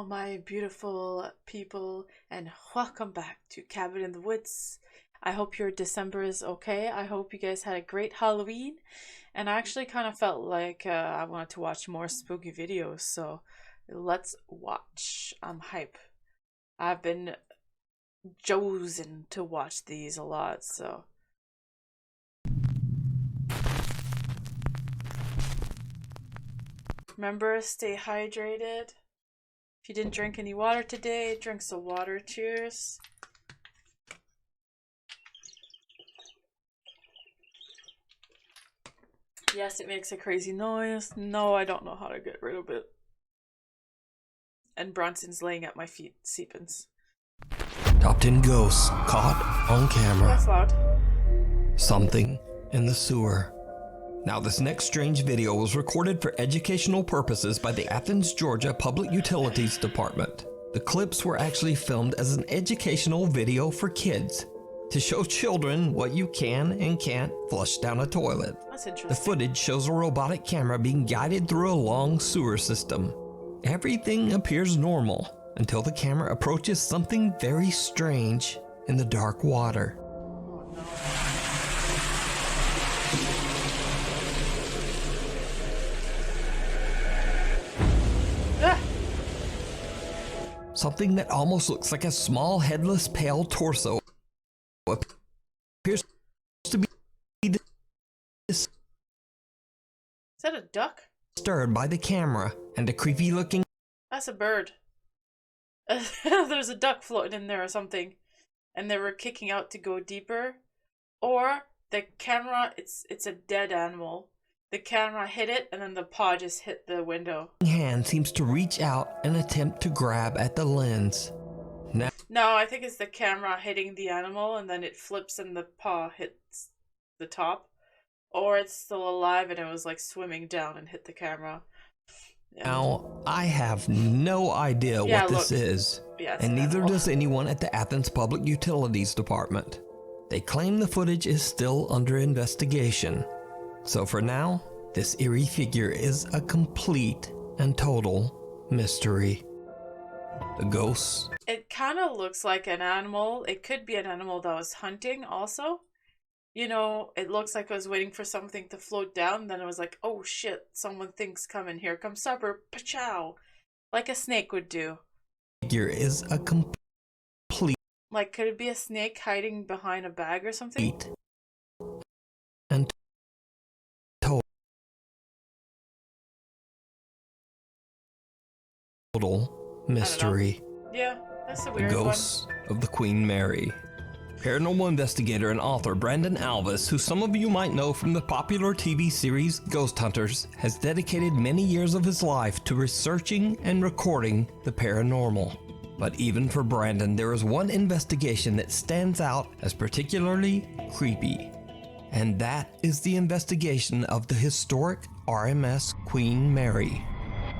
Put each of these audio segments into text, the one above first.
my beautiful people, and welcome back to Cabin in the Woods. I hope your December is okay. I hope you guys had a great Halloween, and I actually kind of felt like I wanted to watch more spooky videos, so let's watch. I'm hype. I've been chosen to watch these a lot, so. Remember, stay hydrated. If you didn't drink any water today, drink some water. Cheers. Yes, it makes a crazy noise. No, I don't know how to get rid of it. And Bronson's laying at my feet, Seepins. Top 10 ghosts caught on camera. That's loud. Something in the sewer. Now, this next strange video was recorded for educational purposes by the Athens, Georgia Public Utilities Department. The clips were actually filmed as an educational video for kids to show children what you can and can't flush down a toilet. That's interesting. The footage shows a robotic camera being guided through a long sewer system. Everything appears normal until the camera approaches something very strange in the dark water. Oh, no. Something that almost looks like a small headless pale torso appears to be Is that a duck? disturbed by the camera, and a creepy looking That's a bird. There's a duck floating in there or something, and they were kicking out to go deeper. Or the camera, it's a dead animal. The camera hit it, and then the paw just hit the window. hand seems to reach out and attempt to grab at the lens. Now, No, I think it's the camera hitting the animal, and then it flips and the paw hits the top. Or it's still alive and it was like swimming down and hit the camera. Yeah. now I have no idea Yeah, what this look. is, Yeah, it's and an neither animal. does anyone at the Athens Public Utilities Department. They claim the footage is still under investigation. So for now, this eerie figure is a complete and total mystery. The ghosts It kind of looks like an animal. It could be an animal that was hunting also. You know, it looks like it was waiting for something to float down. Then it was like, oh shit, someone thinks coming. Here comes supper. Pachow. Like a snake would do. figure is a complete Like, could it be a snake hiding behind a bag or something? and total mystery. Yeah, that's a The weird one. Ghosts of the Queen Mary. Paranormal investigator and author Brandon Alvis, who some of you might know from the popular TV series Ghost Hunters, has dedicated many years of his life to researching and recording the paranormal. But even for Brandon, there is one investigation that stands out as particularly creepy. And that is the investigation of the historic RMS Queen Mary.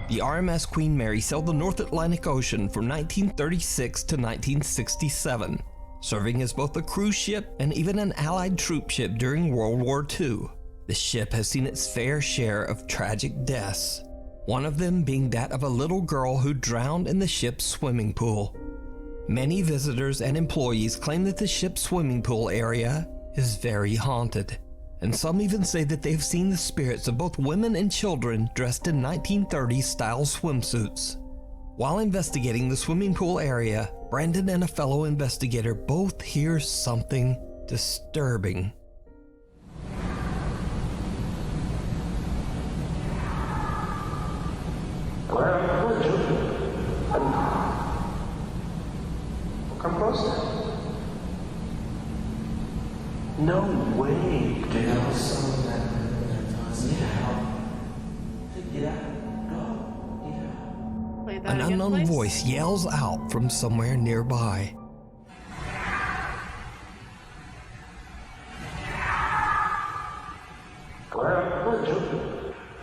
The RMS Queen Mary sailed the North Atlantic Ocean from 1936 to 1967, serving as both a cruise ship and even an Allied troop ship during World War II. The ship has seen its fair share of tragic deaths, one of them being that of a little girl who drowned in the ship's swimming pool. Many visitors and employees claim that the ship's swimming pool area is very haunted, and some even say that they've seen the spirits of both women and children dressed in 1930s style swimsuits. While investigating the swimming pool area, Brandon and a fellow investigator both hear something disturbing. Come closer. No way. Get out some of that. Get out. Go. Get out. Play that An again, unknown please. voice yells out from somewhere nearby.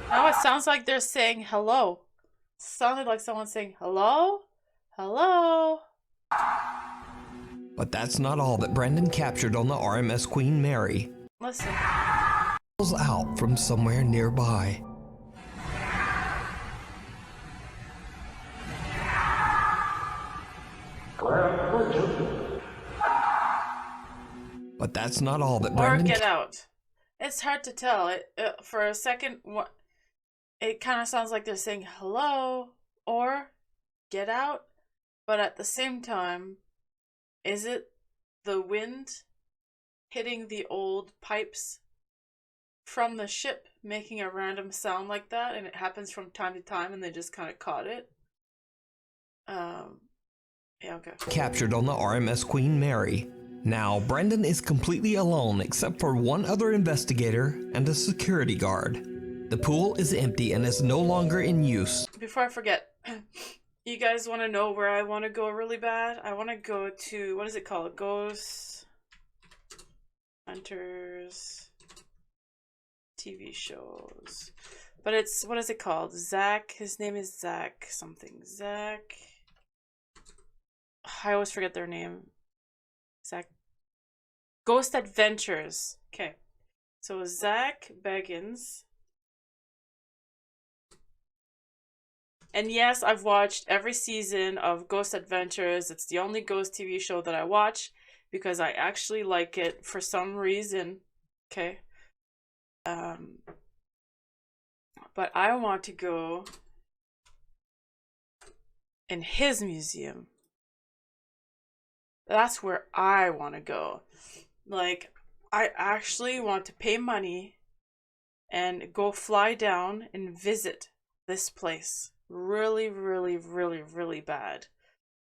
Now it sounds like they're saying hello. Sounded like someone saying hello? Hello? But that's not all that Brandon captured on the RMS Queen Mary. Listen. Yells out from somewhere nearby. But that's not all that Or Brandon get out. It's hard to tell. For a second, it kind of sounds like they're saying hello or get out, but at the same time, is it the wind hitting the old pipes from the ship making a random sound like that, and it happens from time to time and they just kind of caught it? Yeah, okay. captured on the RMS Queen Mary. Now, Brandon is completely alone except for one other investigator and a security guard. The pool is empty and is no longer in use. Before I forget, you guys want to know where I want to go really bad? I want to go to, what is it called? Ghost Hunters TV shows. But it's, what is it called? Zach, his name is Zach something. Zach, I always forget their name. Zach, Ghost Adventures. Okay. So Zach Baggins. And yes, I've watched every season of Ghost Adventures. It's the only ghost TV show that I watch because I actually like it for some reason. Okay. But I want to go in his museum. That's where I want to go. Like, I actually want to pay money and go fly down and visit this place. Really, really, really, really bad.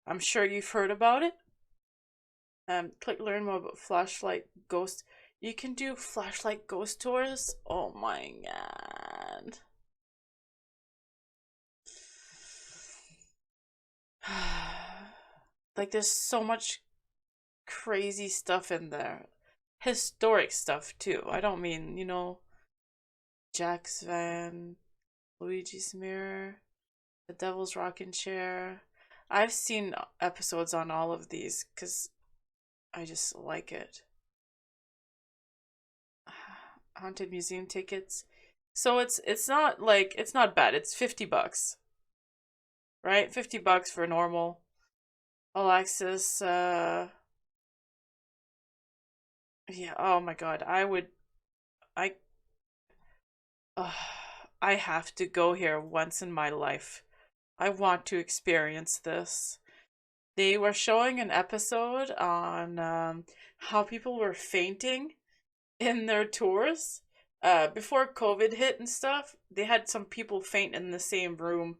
I'm sure you've heard about it. Click learn more about flashlight ghost. You can do flashlight ghost tours. Oh my god. Like, there's so much crazy stuff in there. Historic stuff too. I don't mean, you know, Jack's van, Luigi's mirror, the Devil's Rocking Chair. I've seen episodes on all of these because I just like it. Haunted museum tickets. So it's not like, it's not bad. It's $50. Right? $50 for normal. All access, yeah, oh my god. I I have to go here once in my life. I want to experience this. They were showing an episode on how people were fainting in their tours. Before COVID hit and stuff, they had some people faint in the same room.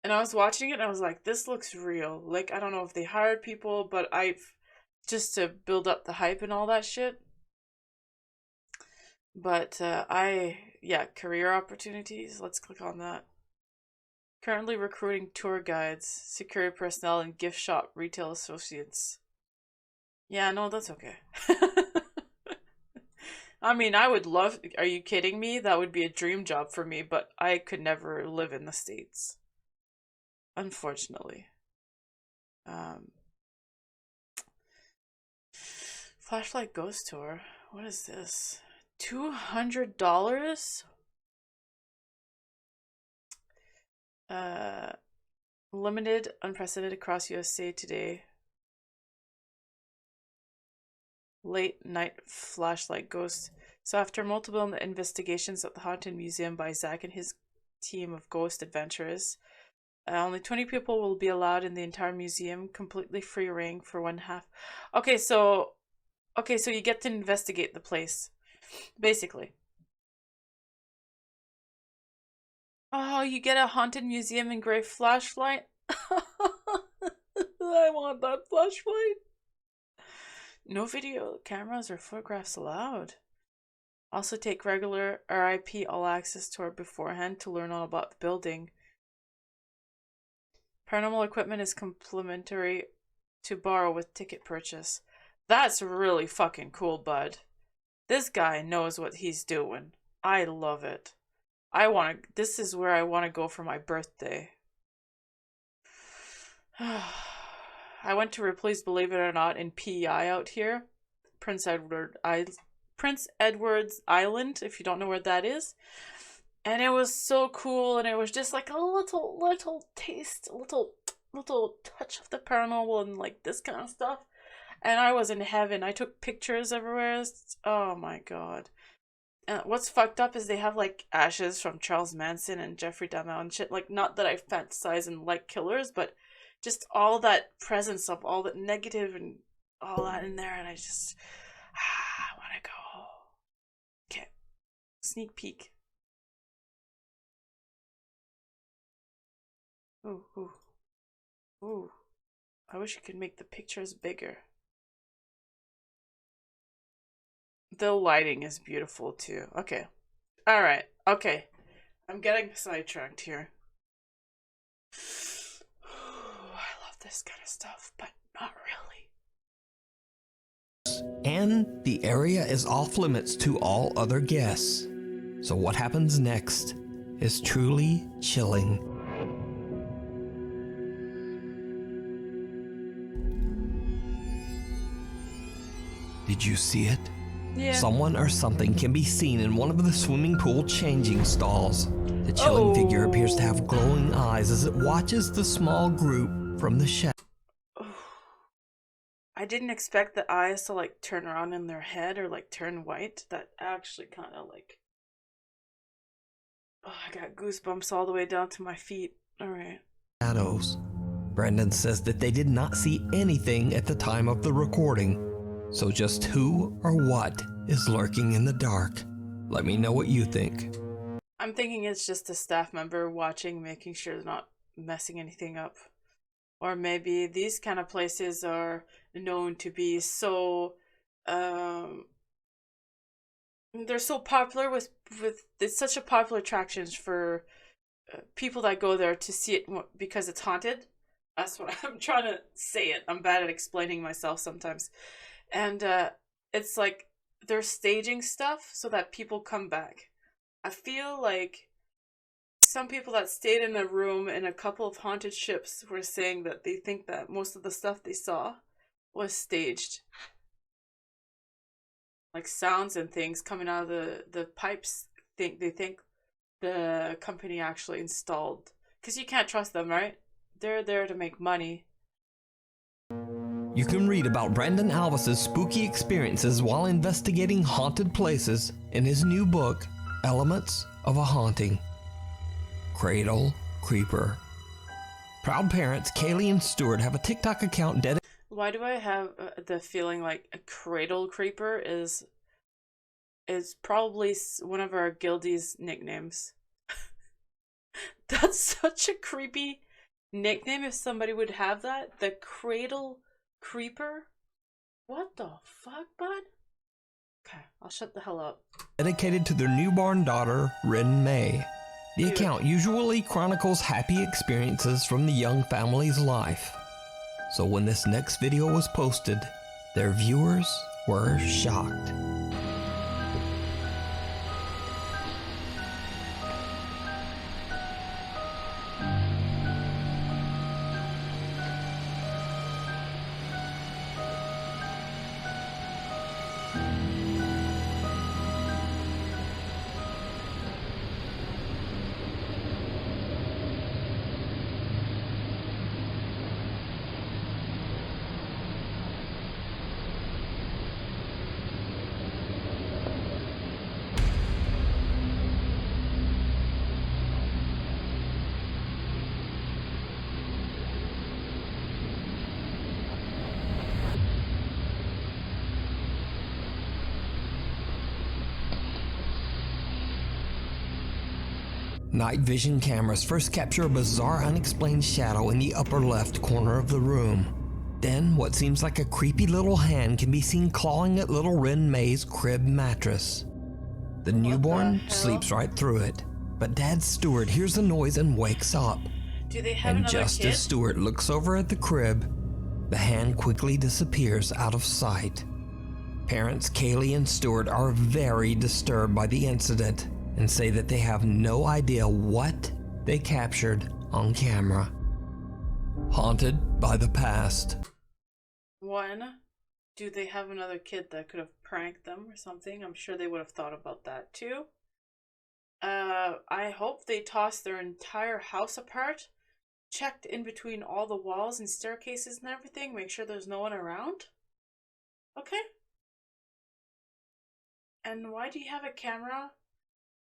And I was watching it and I was like, this looks real. Like, I don't know if they hired people, but just to build up the hype and all that shit. But yeah, career opportunities. Let's click on that. Currently recruiting tour guides, security personnel, and gift shop retail associates. Yeah, no, that's okay. I mean, I would love, are you kidding me? That would be a dream job for me, but I could never live in the States. Unfortunately. Flashlight ghost tour. What is this? $200? Limited, unprecedented across USA today. Late night flashlight ghost. So after multiple investigations at the Haunted Museum by Zach and his team of ghost adventurers, only 20 people will be allowed in the entire museum, completely free reign for one half. Okay, so you get to investigate the place, basically. Oh, you get a haunted museum engraved flashlight. I want that flashlight. No video cameras or photographs allowed. Also take regular RIP all access tour beforehand to learn all about the building. Paranormal equipment is complimentary to borrow with ticket purchase. That's really fucking cool, bud. This guy knows what he's doing. I love it. This is where I want to go for my birthday. I went to Ripley's, believe it or not, in PEI out here. Prince Edward's Island, if you don't know where that is. And it was so cool, and it was just like a little taste, a little little touch of the paranormal and like this kind of stuff. And I was in heaven. I took pictures everywhere. Oh my god. And what's fucked up is they have like ashes from Charles Manson and Jeffrey Dahmer and shit. Like, not that I fantasize and like killers, but just all that presence of all that negative and all that in there. And I just, I want to go. Okay. Sneak peek. Ooh, ooh, ooh. I wish you could make the pictures bigger. The lighting is beautiful too. Okay. Alright. Okay. I'm getting sidetracked here. I love this kind of stuff, but not really. And the area is off limits to all other guests. So what happens next is truly chilling. Did you see it? Yeah. Someone or something can be seen in one of the swimming pool changing stalls. The chilling figure appears to have glowing eyes as it watches the small group from the shadow. I didn't expect the eyes to like turn around in their head or like turn white. That actually kind of like... Oh, I got goosebumps all the way down to my feet. Alright. Shadows. Brandon says that they did not see anything at the time of the recording. So just who or what is lurking in the dark? Let me know what you think. I'm thinking it's just a staff member watching, making sure they're not messing anything up. Or maybe these kind of places are known to be so they're so popular with it's such a popular attraction for people that go there to see it because it's haunted. That's what I'm trying to say it. I'm bad at explaining myself sometimes. And it's like they're staging stuff so that people come back. I feel like some people that stayed in a room in a couple of haunted ships were saying that they think that most of the stuff they saw was staged. Like sounds and things coming out of the pipes, they think the company actually installed. Because you can't trust them, right? They're there to make money. You can read about Brandon Alvis's spooky experiences while investigating haunted places in his new book, Elements of a Haunting. Cradle Creeper. Proud parents Kaylee and Stuart have a TikTok account dedicated. Why do I have the feeling like a cradle creeper is probably one of our guildies nicknames? That's such a creepy nickname if somebody would have that. The cradle creeper? What the fuck, bud? Okay, I'll shut the hell up. Dedicated to their newborn daughter, Rin May. The Dude. account usually chronicles happy experiences from the young family's life. So when this next video was posted, their viewers were shocked. Night vision cameras first capture a bizarre unexplained shadow in the upper left corner of the room. Then what seems like a creepy little hand can be seen clawing at little Rin May's crib mattress. The newborn sleeps right through it, but Dad Stuart hears the noise and wakes up. Do they have And another just kid? as Stuart looks over at the crib, the hand quickly disappears out of sight. Parents Kaylee and Stuart are very disturbed by the incident and say that they have no idea what they captured on camera. Haunted by the past. One, do they have another kid that could have pranked them or something? I'm sure they would have thought about that too. I hope they tossed their entire house apart checked in between all the walls and staircases and everything? Make sure there's no one around? Okay. And why do you have a camera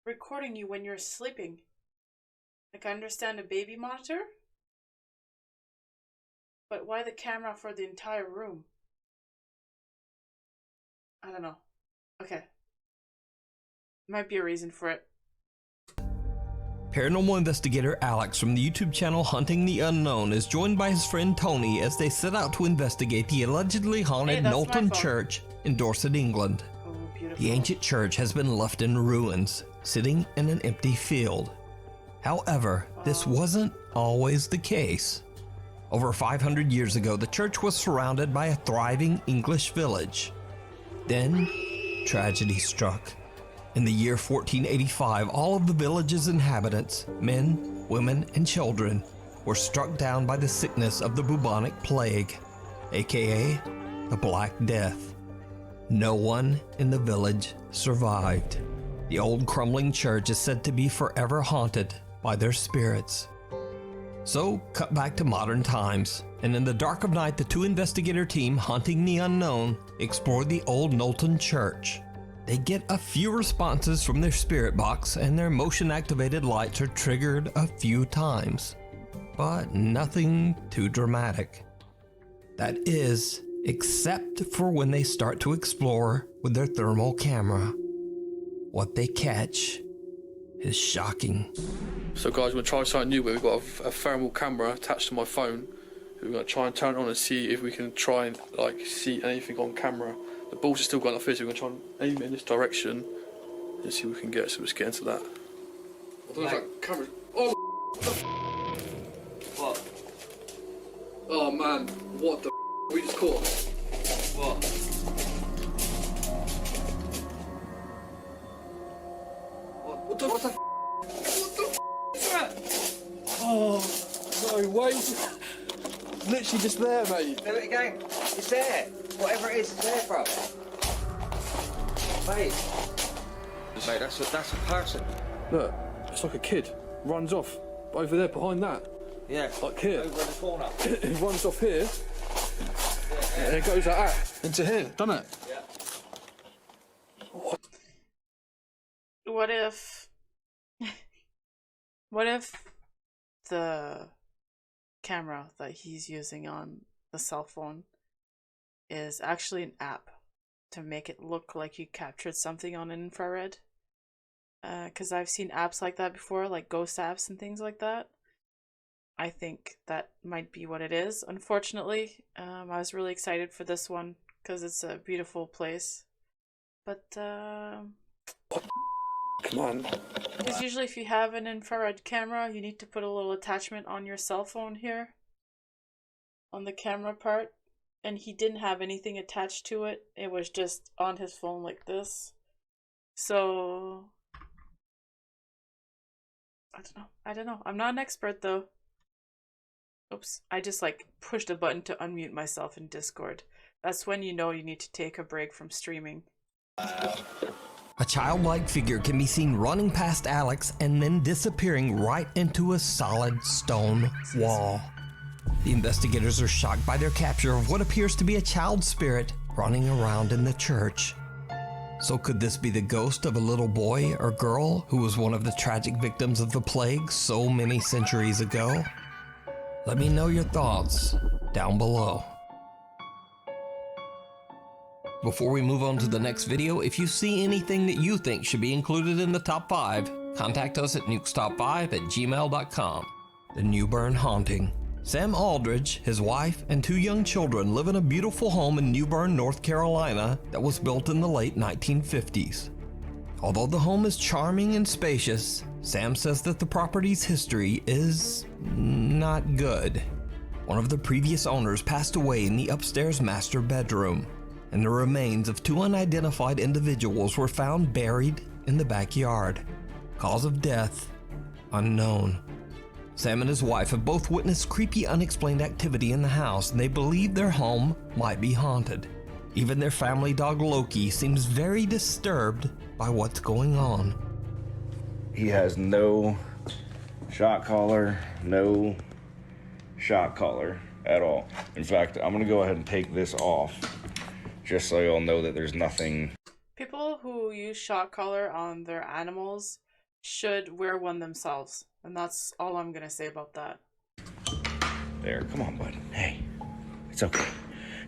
recording you when you're sleeping? Like, I understand a baby monitor, but why the camera for the entire room? I don't know. Okay. Might be a reason for it. Paranormal investigator Alex from the YouTube channel Hunting the Unknown is joined by his friend Tony as they set out to investigate the allegedly haunted Knowlton Church in Dorset, England. Oh, beautiful. The ancient church has been left in ruins, sitting in an empty field. However, this wasn't always the case. Over 500 years ago, the church was surrounded by a thriving English village. Then, tragedy struck. In the year 1485, all of the village's inhabitants, men, women, and children, were struck down by the sickness of the bubonic plague, aka the Black Death. No one in the village survived. The old crumbling church is said to be forever haunted by their spirits. So, cut back to modern times, and in the dark of night, the two investigator team Hunting the Unknown explored the old Knowlton Church. They get a few responses from their spirit box, and their motion-activated lights are triggered a few times, but nothing too dramatic. That is, except for when they start to explore with their thermal camera. What they catch is shocking. So guys, we're going to try something new where we've got a thermal camera attached to my phone. We're going to try and turn it on and see if we can try and see anything on camera. The balls are still going off here, so we're going to try and aim it in this direction and see what we can get. So let's get into that. I don't know if that camera... Oh, What? oh man, what the we just caught? What? What the is that? Oh, no way. Literally just there, mate. Do it again. It's there. Whatever it is, it's there, bro. Mate. Mate, that's a person. Look, it's like a kid. Runs off. Over there, behind that. Yeah. Like here. Over in the corner. It runs off here. And it goes like that. Into here, doesn't it? Yeah. What if... What if the camera that he's using on the cell phone is actually an app to make it look like you captured something on an infrared? Because I've seen apps like that before, like ghost apps and things like that. I think that might be what it is. Unfortunately, I was really excited for this one because it's a beautiful place. But Come on. because usually if you have an infrared camera, you need to put a little attachment on your cell phone here, on the camera part. And he didn't have anything attached to it. It was just on his phone like this. So I don't know. I'm not an expert though. Oops. I just pushed a button to unmute myself in Discord. That's when you know you need to take a break from streaming. A childlike figure can be seen running past Alex and then disappearing right into a solid stone wall. The investigators are shocked by their capture of what appears to be a child spirit running around in the church. So could this be the ghost of a little boy or girl who was one of the tragic victims of the plague so many centuries ago? Let me know your thoughts down below. Before we move on to the next video, if you see anything that you think should be included in the top 5, contact us at nukestop5@gmail.com. The Newburn Haunting. Sam Aldridge, his wife, and 2 young children live in a beautiful home in Newburn, North Carolina that was built in the late 1950s. Although the home is charming and spacious, Sam says that the property's history is not good. One of the previous owners passed away in the upstairs master bedroom, and the remains of 2 unidentified individuals were found buried in the backyard. Cause of death unknown. Sam and his wife have both witnessed creepy, unexplained activity in the house, and they believe their home might be haunted. Even their family dog Loki seems very disturbed by what's going on. He has no shot collar, no shock collar at all. In fact, I'm gonna go ahead and take this off just so you'll know that there's nothing. People who use shock collar on their animals should wear one themselves. And that's all I'm gonna say about that. There, come on, bud. Hey, it's okay.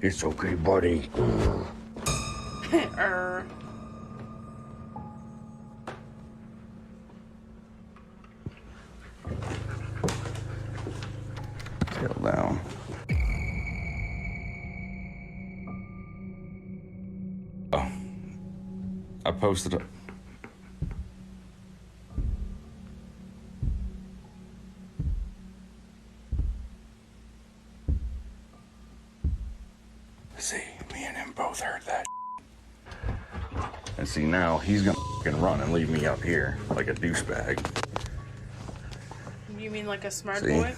It's okay, buddy. Tail down. Oh, I posted it. See, me and him both heard that. And see, now he's gonna fucking run and leave me up here like a douchebag. You mean like a smart See? boy?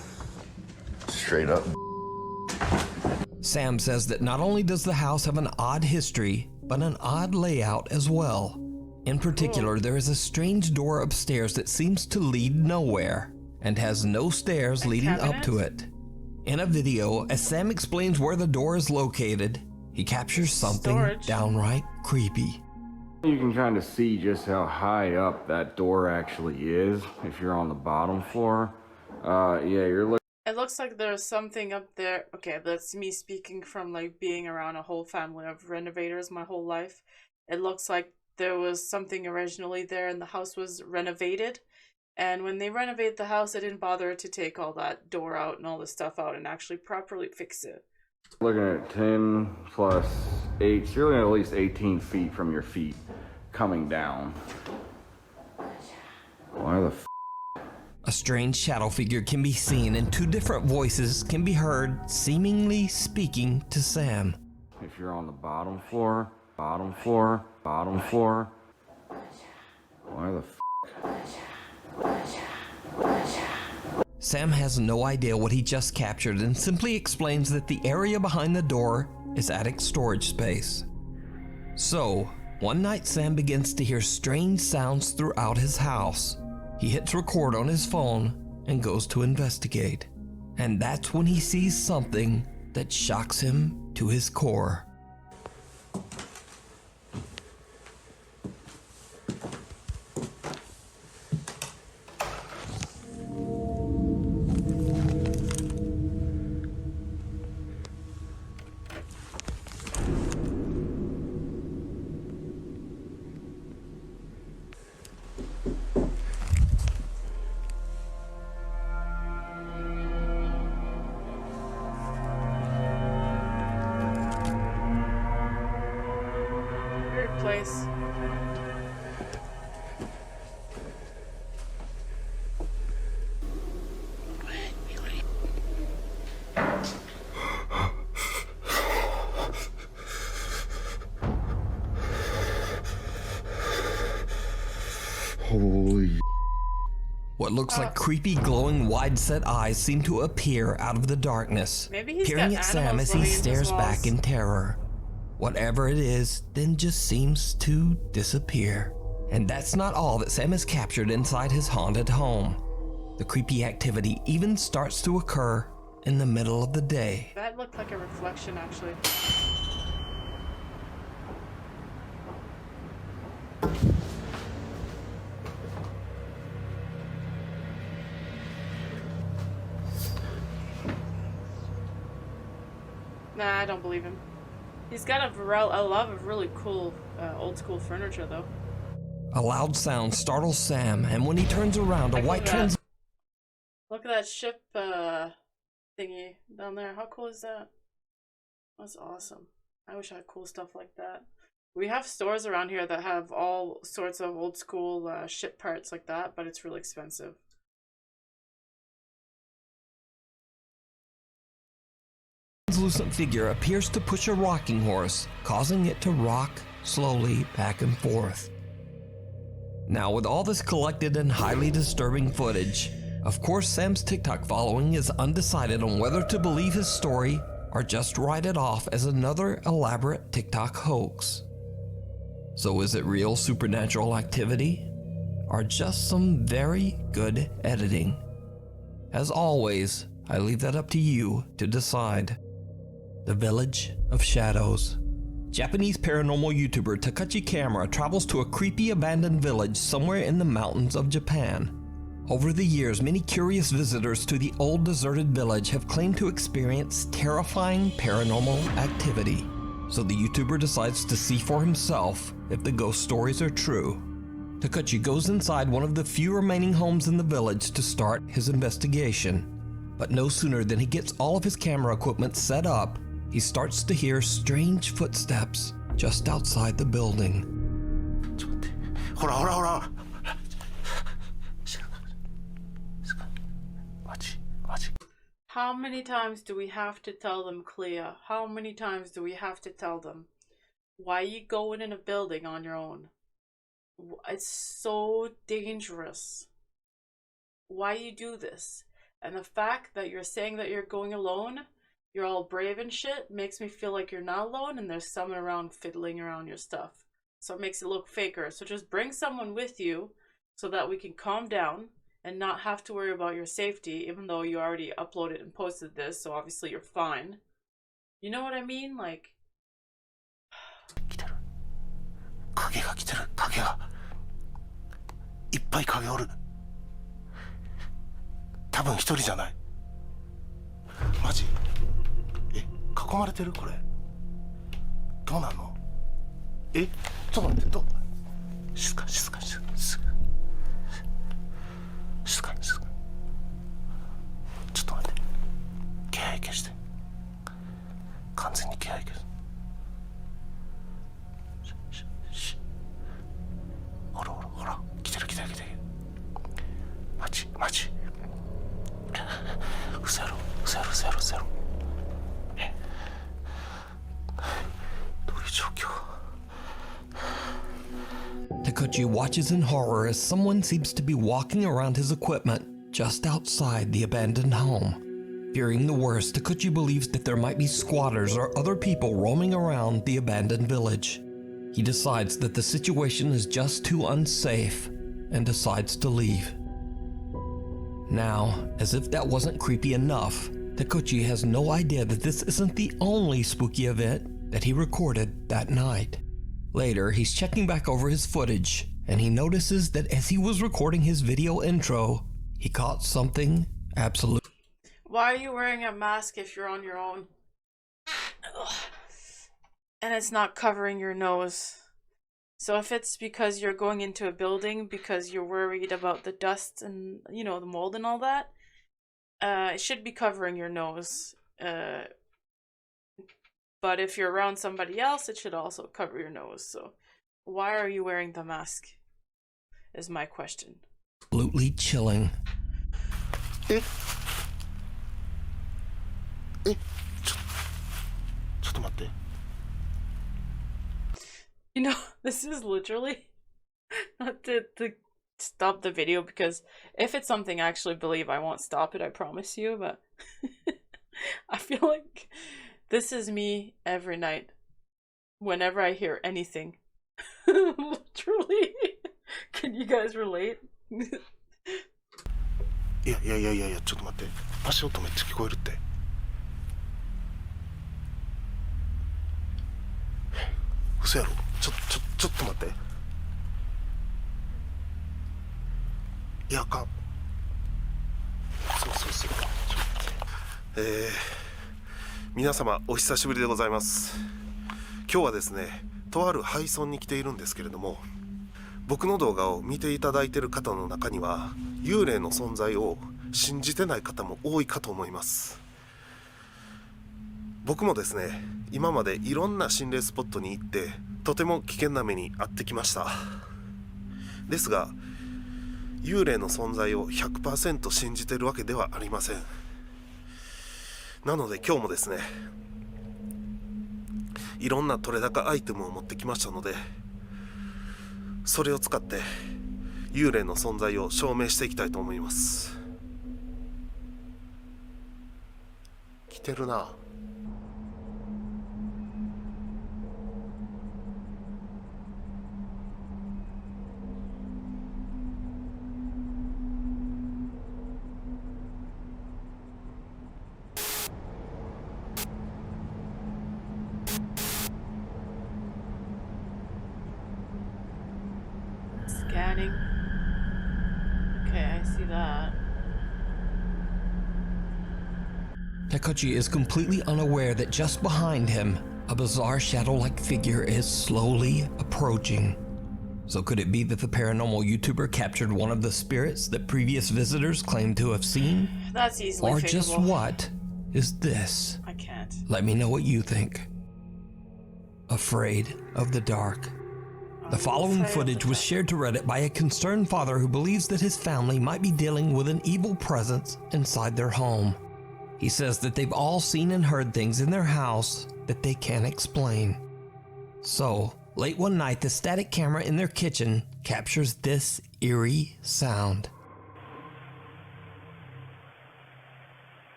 Straight up. Sam says that not only does the house have an odd history, but an odd layout as well. In particular, there is a strange door upstairs that seems to lead nowhere and has no stairs leading up to it. In a video, as Sam explains where the door is located, he captures something downright creepy. You can kind of see just how high up that door actually is if you're on the bottom floor. Yeah, you're looking. It looks like there's something up there. Okay, that's me speaking from like being around a whole family of renovators my whole life. It looks like there was something originally there and the house was renovated. And when they renovated the house, they didn't bother to take all that door out and all the stuff out and actually properly fix it. Looking at 10 plus 8, so you're looking at least 18 feet from your feet coming down. Why the f? A strange shadow figure can be seen and two different voices can be heard seemingly speaking to Sam. If you're on the bottom floor, bottom floor, bottom floor. Why the f? Sam has no idea what he just captured and simply explains that the area behind the door is attic storage space. So, one night Sam begins to hear strange sounds throughout his house. He hits record on his phone and goes to investigate. And that's when he sees something that shocks him to his core. Place. Holy. What looks like creepy, glowing, wide-set eyes seem to appear out of the darkness, Maybe he's peering got at Sam animals as he living in his stares walls. back in terror. Whatever it is, then just seems to disappear. And that's not all that Sam has captured inside his haunted home. The creepy activity even starts to occur in the middle of the day. That looked like a reflection, actually. Nah, I don't believe him. He's got a lot of really cool old school furniture, though. A loud sound startles Sam, and when he turns around, a white trans... Look at that ship thingy down there. How cool is that? That's awesome. I wish I had cool stuff like that. We have stores around here that have all sorts of old school ship parts like that, but it's really expensive. translucent figure appears to push a rocking horse, causing it to rock slowly back and forth. Now, with all this collected and highly disturbing footage, of course Sam's TikTok following is undecided on whether to believe his story or just write it off as another elaborate TikTok hoax. So is it real supernatural activity or just some very good editing? As always, I leave that up to you to decide. The Village of Shadows. Japanese paranormal YouTuber Takachi Camera travels to a creepy abandoned village somewhere in the mountains of Japan. Over the years, many curious visitors to the old deserted village have claimed to experience terrifying paranormal activity. So the YouTuber decides to see for himself if the ghost stories are true. Takachi goes inside one of the few remaining homes in the village to start his investigation. But no sooner than he gets all of his camera equipment set up, he starts to hear strange footsteps just outside the building. ちょっと待って。ほらほらほら。How many times do we have to tell them, Clea? How many times do we have to tell them? Why you going in a building on your own? It's so dangerous. Why you do this? And the fact that you're saying that you're going alone, you're all brave and shit, makes me feel like you're not alone and there's someone around fiddling around your stuff. So it makes it look faker. So just bring someone with you so that we can calm down and not have to worry about your safety, even though you already uploaded and posted this, so obviously you're fine. You know what I mean? Like... 来てる。影が来てる。影が。いっぱい影おる。多分一人じゃない。マジ？え、囲まれてるこれ。どうなの？え、ちょっと待って、静か、静か、静か。静かに静かに。ちょっと待って。気配消して。完全に気配消す。ほらほらほら。来てる来てる来てる。マジマジ。うせろうせろうせろうせろ。え、どういう状況？Takachi watches in horror as someone seems to be walking around his equipment just outside the abandoned home. Fearing the worst, Takachi believes that there might be squatters or other people roaming around the abandoned village. He decides that the situation is just too unsafe and decides to leave. Now, as if that wasn't creepy enough, Takachi has no idea that this isn't the only spooky event that he recorded that night. Later, he's checking back over his footage, and he notices that as he was recording his video intro, he caught something absolute. Why are you wearing a mask if you're on your own? Ugh. And it's not covering your nose. So if it's because you're going into a building because you're worried about the dust and, you know, the mold and all that, it should be covering your nose. But if you're around somebody else, it should also cover your nose. So why are you wearing the mask? Is my question. Absolutely chilling. ええちょっと待って You know, this is literally not to stop the video, because if it's something I actually believe, I won't stop it, I promise you, but I feel like this is me every night whenever I hear anything. Literally. Can you guys relate? いやちょっと待って足音めっちゃ聞こえるって嘘やろちょっと待っていやあかんそう皆様お久しぶりでございます。今日はですねとある廃村に来ているんですけれども、僕の動画を見ていただいている方の中には幽霊の存在を信じてない方も多いかと思います。僕もですね今までいろんな心霊スポットに行ってとても危険な目に遭ってきました。ですが幽霊の存在を 100% 信じてるわけではありません。なので今日もですねいろんな取れ高アイテムを持ってきましたので、それを使って幽霊の存在を証明していきたいと思います。来てるな。scanning. Okay, I see that. Takuchi is completely unaware that just behind him, a bizarre shadow-like figure is slowly approaching. So could it be that the paranormal YouTuber captured one of the spirits that previous visitors claimed to have seen? That's easily Or fakeable. just what is this? I can't. Let me know what you think. Afraid of the dark. The following footage was shared to Reddit by a concerned father who believes that his family might be dealing with an evil presence inside their home. He says that they've all seen and heard things in their house that they can't explain. So, late one night, the static camera in their kitchen captures this eerie sound.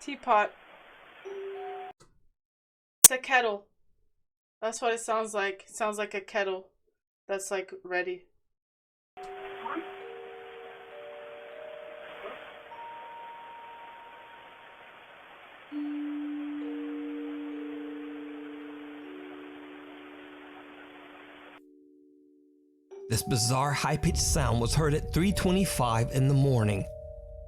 Teapot. It's a kettle. That's what it sounds like. It sounds like a kettle that's like ready. This bizarre high-pitched sound was heard at 3:25 in the morning.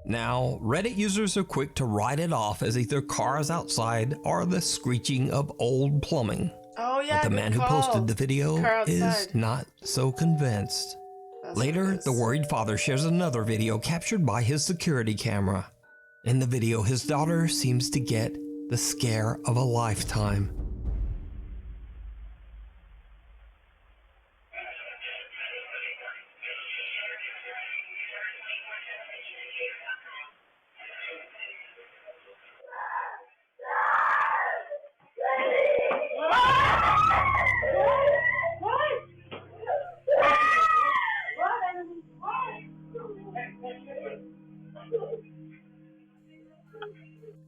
Now, Reddit users are quick to write it off as either cars outside or the screeching of old plumbing. Oh yeah, But the good man who call. posted the video Car is outside. not so convinced. That's what Later, it the is. worried father shares another video captured by his security camera. In the video, his daughter seems to get the scare of a lifetime.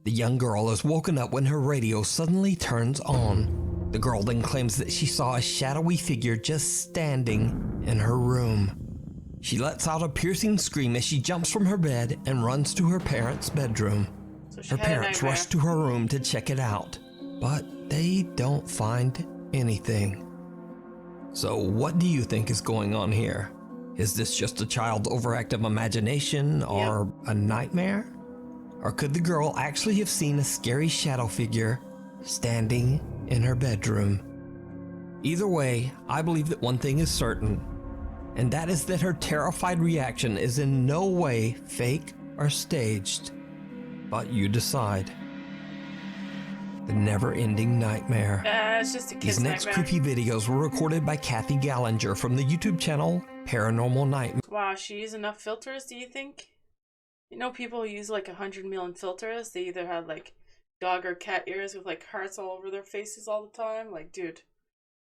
The young girl is woken up when her radio suddenly turns on. The girl then claims that she saw a shadowy figure just standing in her room. She lets out a piercing scream as she jumps from her bed and runs to her parents' bedroom. So she Her had a parents nightmare. rush to her room to check it out, but they don't find anything. So what do you think is going on here? Is this just a child's overactive imagination or a nightmare? Or could the girl actually have seen a scary shadow figure standing in her bedroom? Either way, I believe that one thing is certain, and that is that her terrified reaction is in no way fake or staged. But you decide. The never-ending nightmare. It's just a kid's These next nightmare. creepy videos were recorded by Kathy Gallinger from the YouTube channel Paranormal Nightmare. Wow, she used enough filters, do you think? You know, people use like 100 million filters. They either have like dog or cat ears with like hearts all over their faces all the time. Like, dude,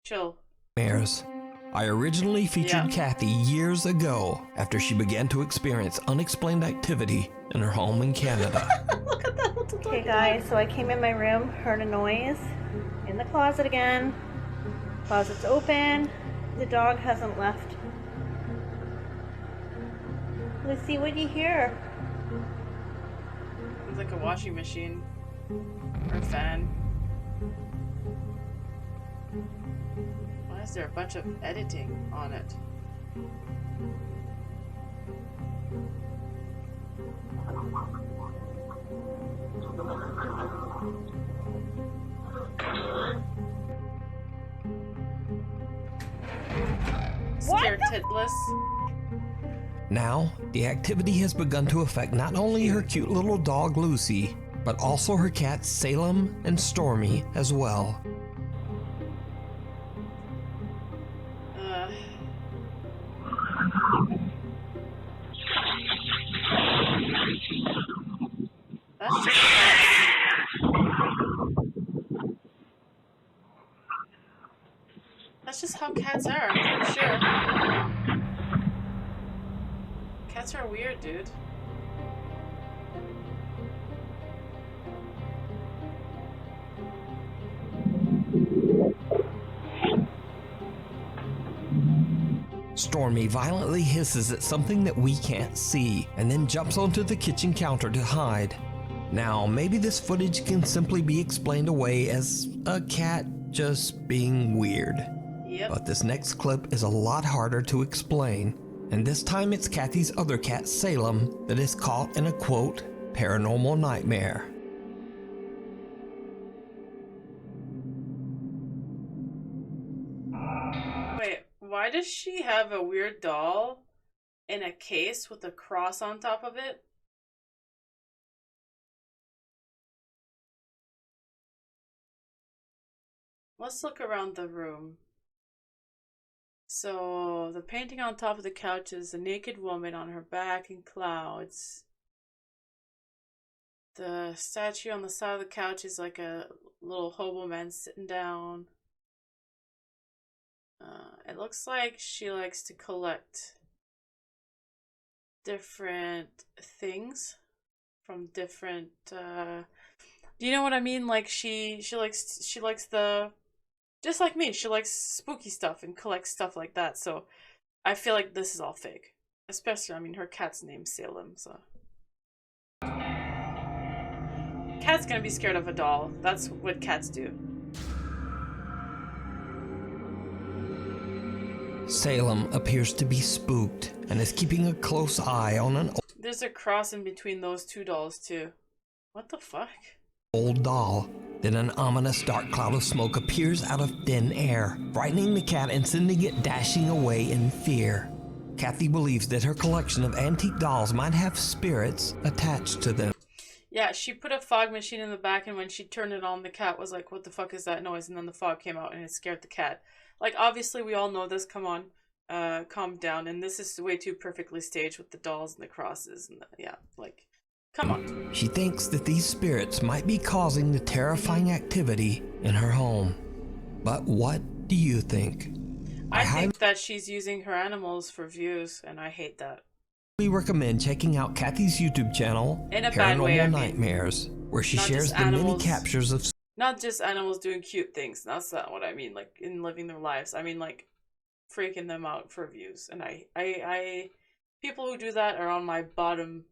chill. I originally featured Kathy years ago after she began to experience unexplained activity in her home in Canada. Look at that little dog. Okay guys, so I came in my room, heard a noise in the closet again. Closet's open. The dog hasn't left. Let's see what you hear. It's like a washing machine or a fan. Why is there a bunch of editing on it? Scared titless. Now, the activity has begun to affect not only her cute little dog Lucy, but also her cats Salem and Stormy as well. That's just cats. That's just how cats are, I'm pretty sure. Cats are weird, dude. Stormy violently hisses at something that we can't see and then jumps onto the kitchen counter to hide. Now, maybe this footage can simply be explained away as a cat just being weird. Yep. But this next clip is a lot harder to explain, and this time it's Kathy's other cat, Salem, that is caught in a quote, paranormal nightmare. Wait, why does she have a weird doll in a case with a cross on top of it? Let's look around the room. So, the painting on top of the couch is a naked woman on her back in clouds. The statue on the side of the couch is like a little hobo man sitting down. It looks like she likes to collect different things from different do you know what I mean? Like she likes the, just like me, she likes spooky stuff and collects stuff like that. So I feel like this is all fake. Especially, I mean, her cat's named Salem, so. Cat's gonna be scared of a doll. That's what cats do. Salem appears to be spooked and is keeping a close eye on an There's a cross in between those two dolls, too. What the fuck? old doll. Then an ominous dark cloud of smoke appears out of thin air, frightening the cat and sending it dashing away in fear. Kathy believes that her collection of antique dolls might have spirits attached to them. Yeah, she put a fog machine in the back, and when she turned it on, the cat was like, what the fuck is that noise? And then the fog came out, and it scared the cat. Like, obviously, we all know this. Come on. Calm down. And this is way too perfectly staged with the dolls and the crosses. And yeah, like, come on. She thinks that these spirits might be causing the terrifying activity in her home. But what do you think? I think that she's using her animals for views, and I hate that. We recommend checking out Kathy's YouTube channel, In a bad way, I Paranormal mean. Nightmares, where she Not shares just the many animals. captures of Not just animals doing cute things. That's not what I mean, like, in living their lives. I mean, like, freaking them out for views. And I people who do that are on my bottom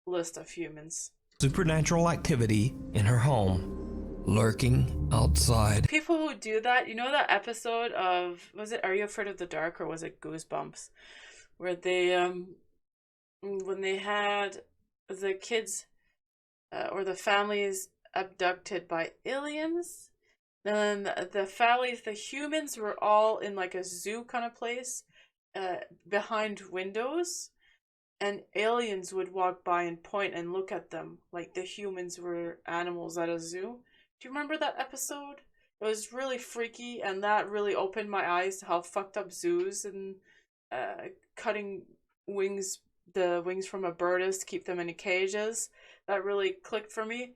list of humans. supernatural activity in her home, lurking outside. People who do that, you know that episode of, was it Are You Afraid of the Dark, or was it Goosebumps? Where they, when they had the kids, or the families abducted by aliens, then the families, the humans were all in like a zoo kind of place, behind windows, and aliens would walk by and point and look at them like the humans were animals at a zoo. Do you remember that episode? It was really freaky, and that really opened my eyes to how fucked up zoos and cutting wings, the wings from a bird is to keep them in cages. That really clicked for me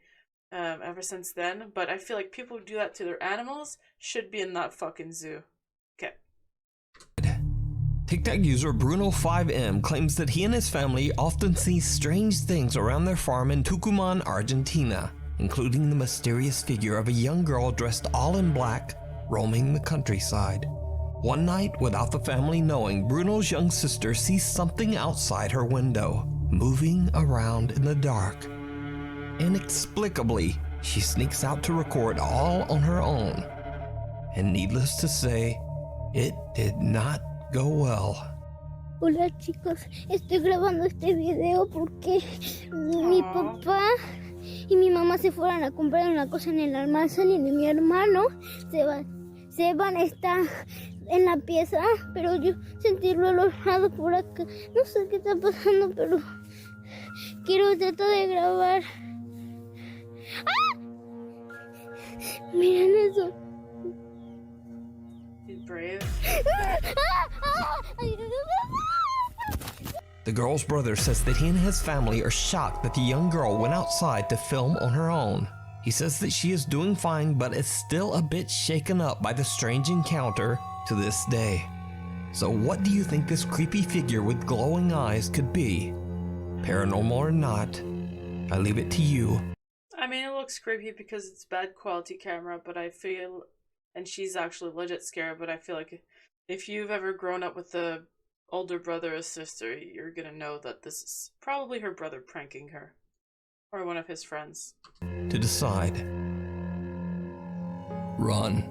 ever since then. But I feel like people who do that to their animals should be in that fucking zoo. Okay. TikTok user Bruno5M claims that he and his family often see strange things around their farm in Tucumán, Argentina, including the mysterious figure of a young girl dressed all in black, roaming the countryside. One night, without the family knowing, Bruno's young sister sees something outside her window, moving around in the dark. Inexplicably, she sneaks out to record all on her own. And needless to say, it did not go well. Hola chicos, estoy grabando este video porque mi papá y mi mamá se fueron a comprar una cosa en el almacén y mi hermano Seban está en la pieza, pero yo sentirlo alojado por acá. No sé qué está pasando, pero quiero tratar de grabar. ¡Ah! Miren eso. He's brave. The girl's brother says that he and his family are shocked that the young girl went outside to film on her own. He says that she is doing fine, but is still a bit shaken up by the strange encounter to this day. So what do you think this creepy figure with glowing eyes could be? Paranormal or not, I leave it to you. I mean, it looks creepy because it's bad quality camera, but I feel, and she's actually legit scared, but I feel like if you've ever grown up with the older brother or sister, you're gonna know that this is probably her brother pranking her. Or one of his friends. To decide. Run.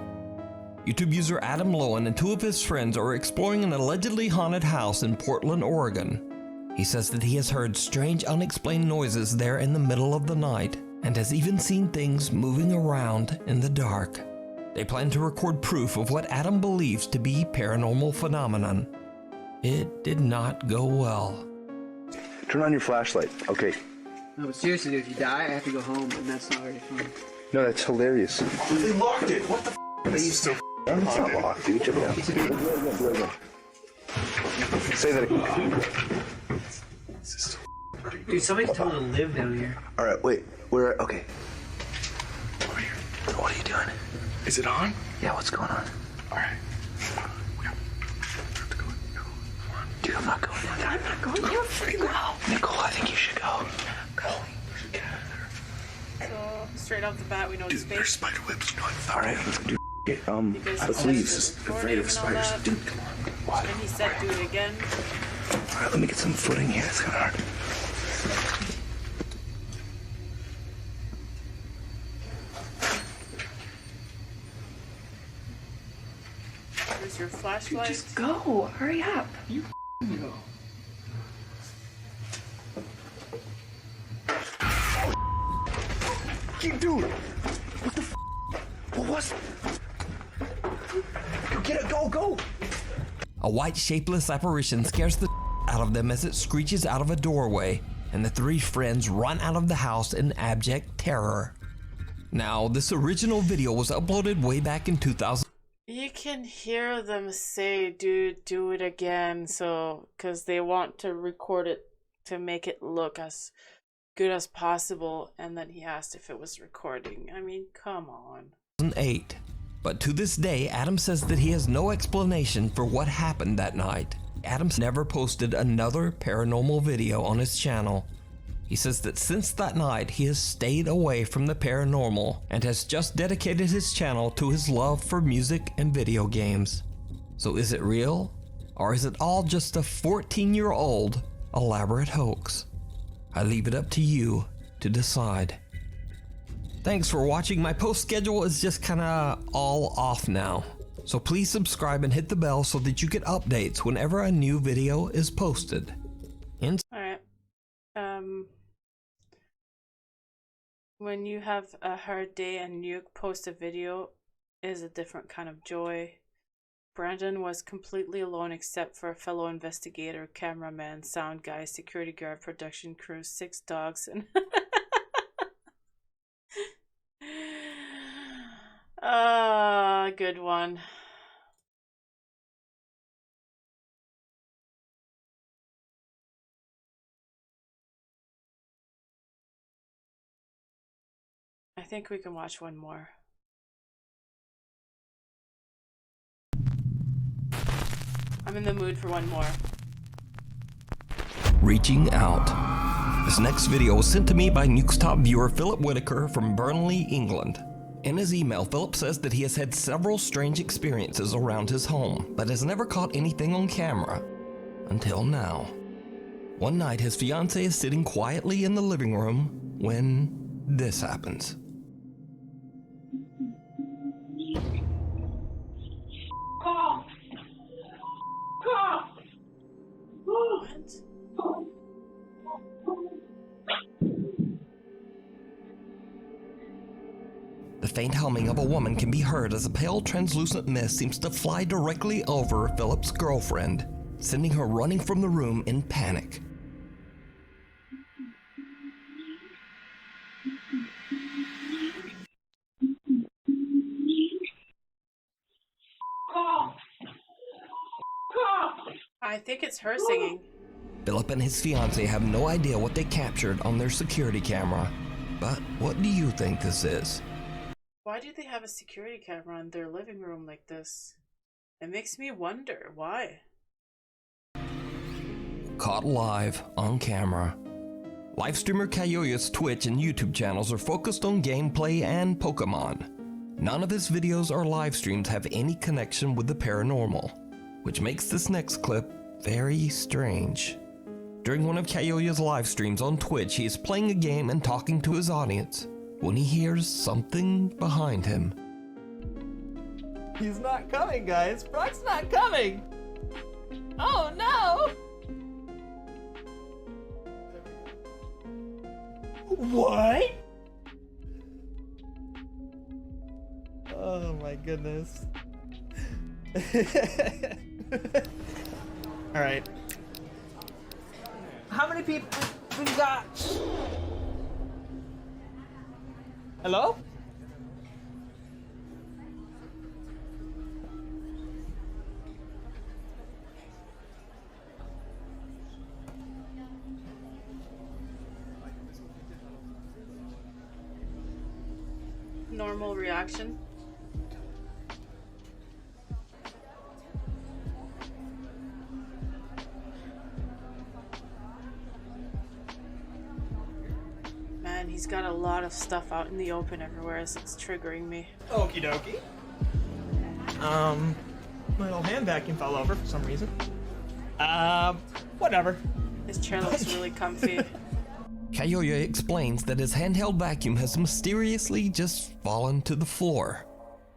YouTube user Adam Lowen and 2 of his friends are exploring an allegedly haunted house in Portland, Oregon. He says that he has heard strange unexplained noises there in the middle of the night and has even seen things moving around in the dark. They plan to record proof of what Adam believes to be paranormal phenomenon. It did not go well. Turn on your flashlight. Okay. No, but seriously, if you die, I have to go home, and that's not very fun. No, that's hilarious. They locked it. What the This is so it's not locked, dude. Check it out. Say that again. Dude, somebody told me to live down here. All right, wait. We're okay. Over here. What are you doing? Is it on? Yeah, what's going on? All right. Dude, I'm not going down there. I'm not going. You're freaking out. Nicole, I think you should go. Go. So, straight off the bat, we know it's fake. There's spider webs. You know, All right, let's do. let's leave. Afraid of spiders. Dude, come on. What? And he said do it again. All right, let me get some footing here. It's kind of hard. Where's your flashlight? Just go. Hurry up. You go. Dude, what the what was? Go get it. Go. A white shapeless apparition scares the out of them as it screeches out of a doorway, and the 3 friends run out of the house in abject terror. Now, this original video was uploaded way back in 2000. You can hear them say, dude, do it again, because they want to record it to make it look as good as possible, and then he asked if it was recording. I mean, come on. 2008. But to this day, Adam says that he has no explanation for what happened that night. Adam's never posted another paranormal video on his channel. He says that since that night, he has stayed away from the paranormal and has just dedicated his channel to his love for music and video games. So is it real? Or is it all just a 14-year-old elaborate hoax? I leave it up to you to decide. Thanks for watching. My post schedule is just kinda all off now. So please subscribe and hit the bell so that you get updates whenever a new video is posted. Alright. When you have a hard day and you post a video, is a different kind of joy. Brandon was completely alone except for a fellow investigator, cameraman, sound guy, security guard, production crew, 6 dogs, and good one. I think we can watch one more. I'm in the mood for one more. Reaching out. This next video was sent to me by Nuke's top viewer Philip Whitaker from Burnley, England. In his email, Philip says that he has had several strange experiences around his home, but has never caught anything on camera. Until now. One night, his fiancée is sitting quietly in the living room when this happens. The faint humming of a woman can be heard as a pale translucent mist seems to fly directly over Philip's girlfriend, sending her running from the room in panic. I think it's her singing. Philip and his fiancée have no idea what they captured on their security camera. But what do you think this is? Why do they have a security camera in their living room like this? It makes me wonder why. Caught live on camera. Live streamer Kayoya's Twitch and YouTube channels are focused on gameplay and Pokemon. None of his videos or live streams have any connection with the paranormal, which makes this next clip very strange. During one of Kayoya's live streams on Twitch, he is playing a game and talking to his audience when he hears something behind him. He's not coming, guys. Brock's not coming. Oh no! What? Oh my goodness. All right. How many people we got? Hello? Normal reaction. Man, he's got a lot of stuff out in the open everywhere, so it's triggering me. Okie dokie. My little hand vacuum fell over for some reason. Whatever. His chair looks really comfy. Kayoya explains that his handheld vacuum has mysteriously just fallen to the floor.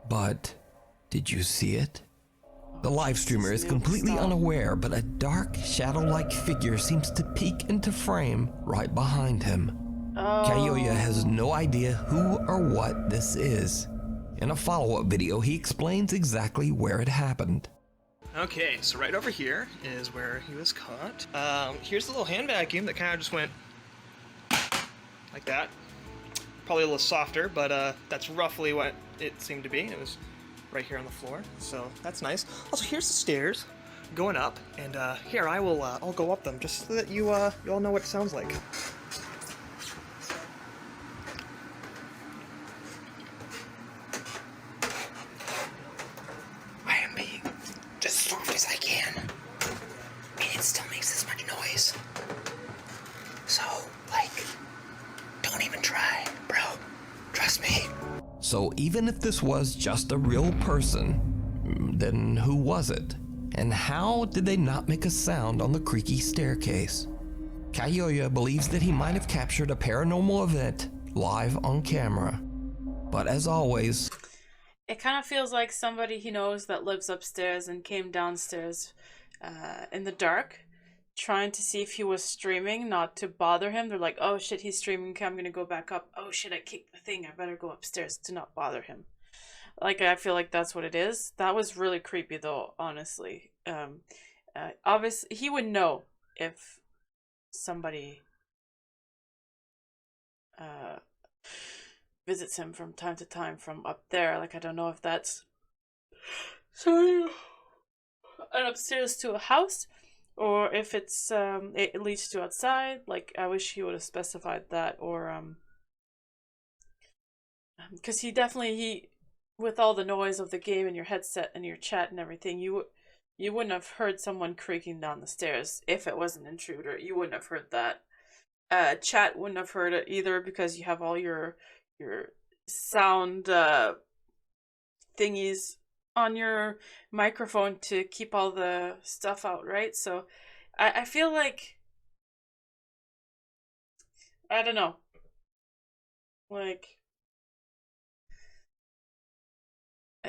But did you see it? The live streamer is completely unaware, but a dark, shadow-like figure seems to peek into frame right behind him. Oh. Kayoya has no idea who or what this is. In a follow-up video, he explains exactly where it happened. Okay, so right over here is where he was caught. Here's the little hand vacuum that kind of just went like that. Probably a little softer, but that's roughly what it seemed to be. It was right here on the floor, so that's nice. Also, here's the stairs going up, and here I'll go up them just so that you all know what it sounds like. I am being as soft as I can, and it still makes this much noise. So, like, don't even try, bro. Trust me. So even if this was just a real person, then who was it? And how did they not make a sound on the creaky staircase? Kayoya believes that he might have captured a paranormal event live on camera. But as always, It kind of feels like somebody he knows that lives upstairs and came downstairs in the dark, trying to see if he was streaming, not to bother him. They're like, oh shit, he's streaming, okay, I'm gonna go back up. Oh shit, I kicked the thing, I better go upstairs to not bother him. Like, I feel like that's what it is. That was really creepy though, honestly. Obviously, he would know if somebody visits him from time to time from up there. Like, I don't know if that's an upstairs to a house, or if it's it leads to outside. Like, I wish he would have specified that, or because he with all the noise of the game and your headset and your chat and everything, you wouldn't have heard someone creaking down the stairs if it was an intruder. You wouldn't have heard that. Chat wouldn't have heard it either, because you have all your sound thingies on your microphone to keep all the stuff out, right? So I feel like, I don't know, like,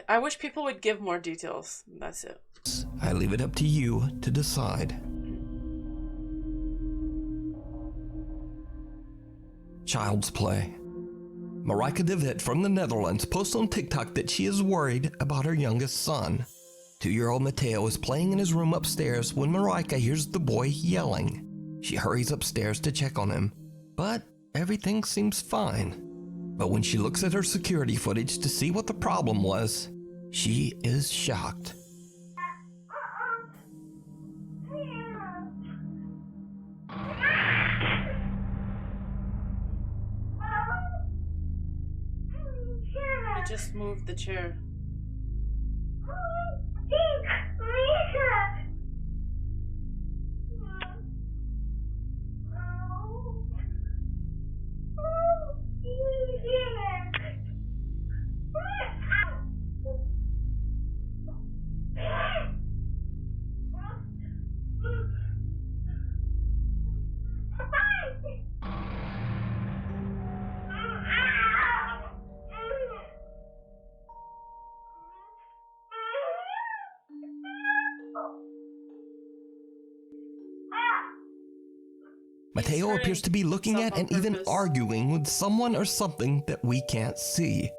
I wish people would give more details. That's it. I leave it up to you to decide. Child's play. Marika de Wit from the Netherlands posts on TikTok that she is worried about her youngest son. 2-year-old Mateo is playing in his room upstairs when Marika hears the boy yelling. She hurries upstairs to check on him, but everything seems fine. But when she looks at her security footage to see what the problem was, she is shocked. I just moved the chair. Mateo appears to be looking at and even arguing with someone or something that we can't see.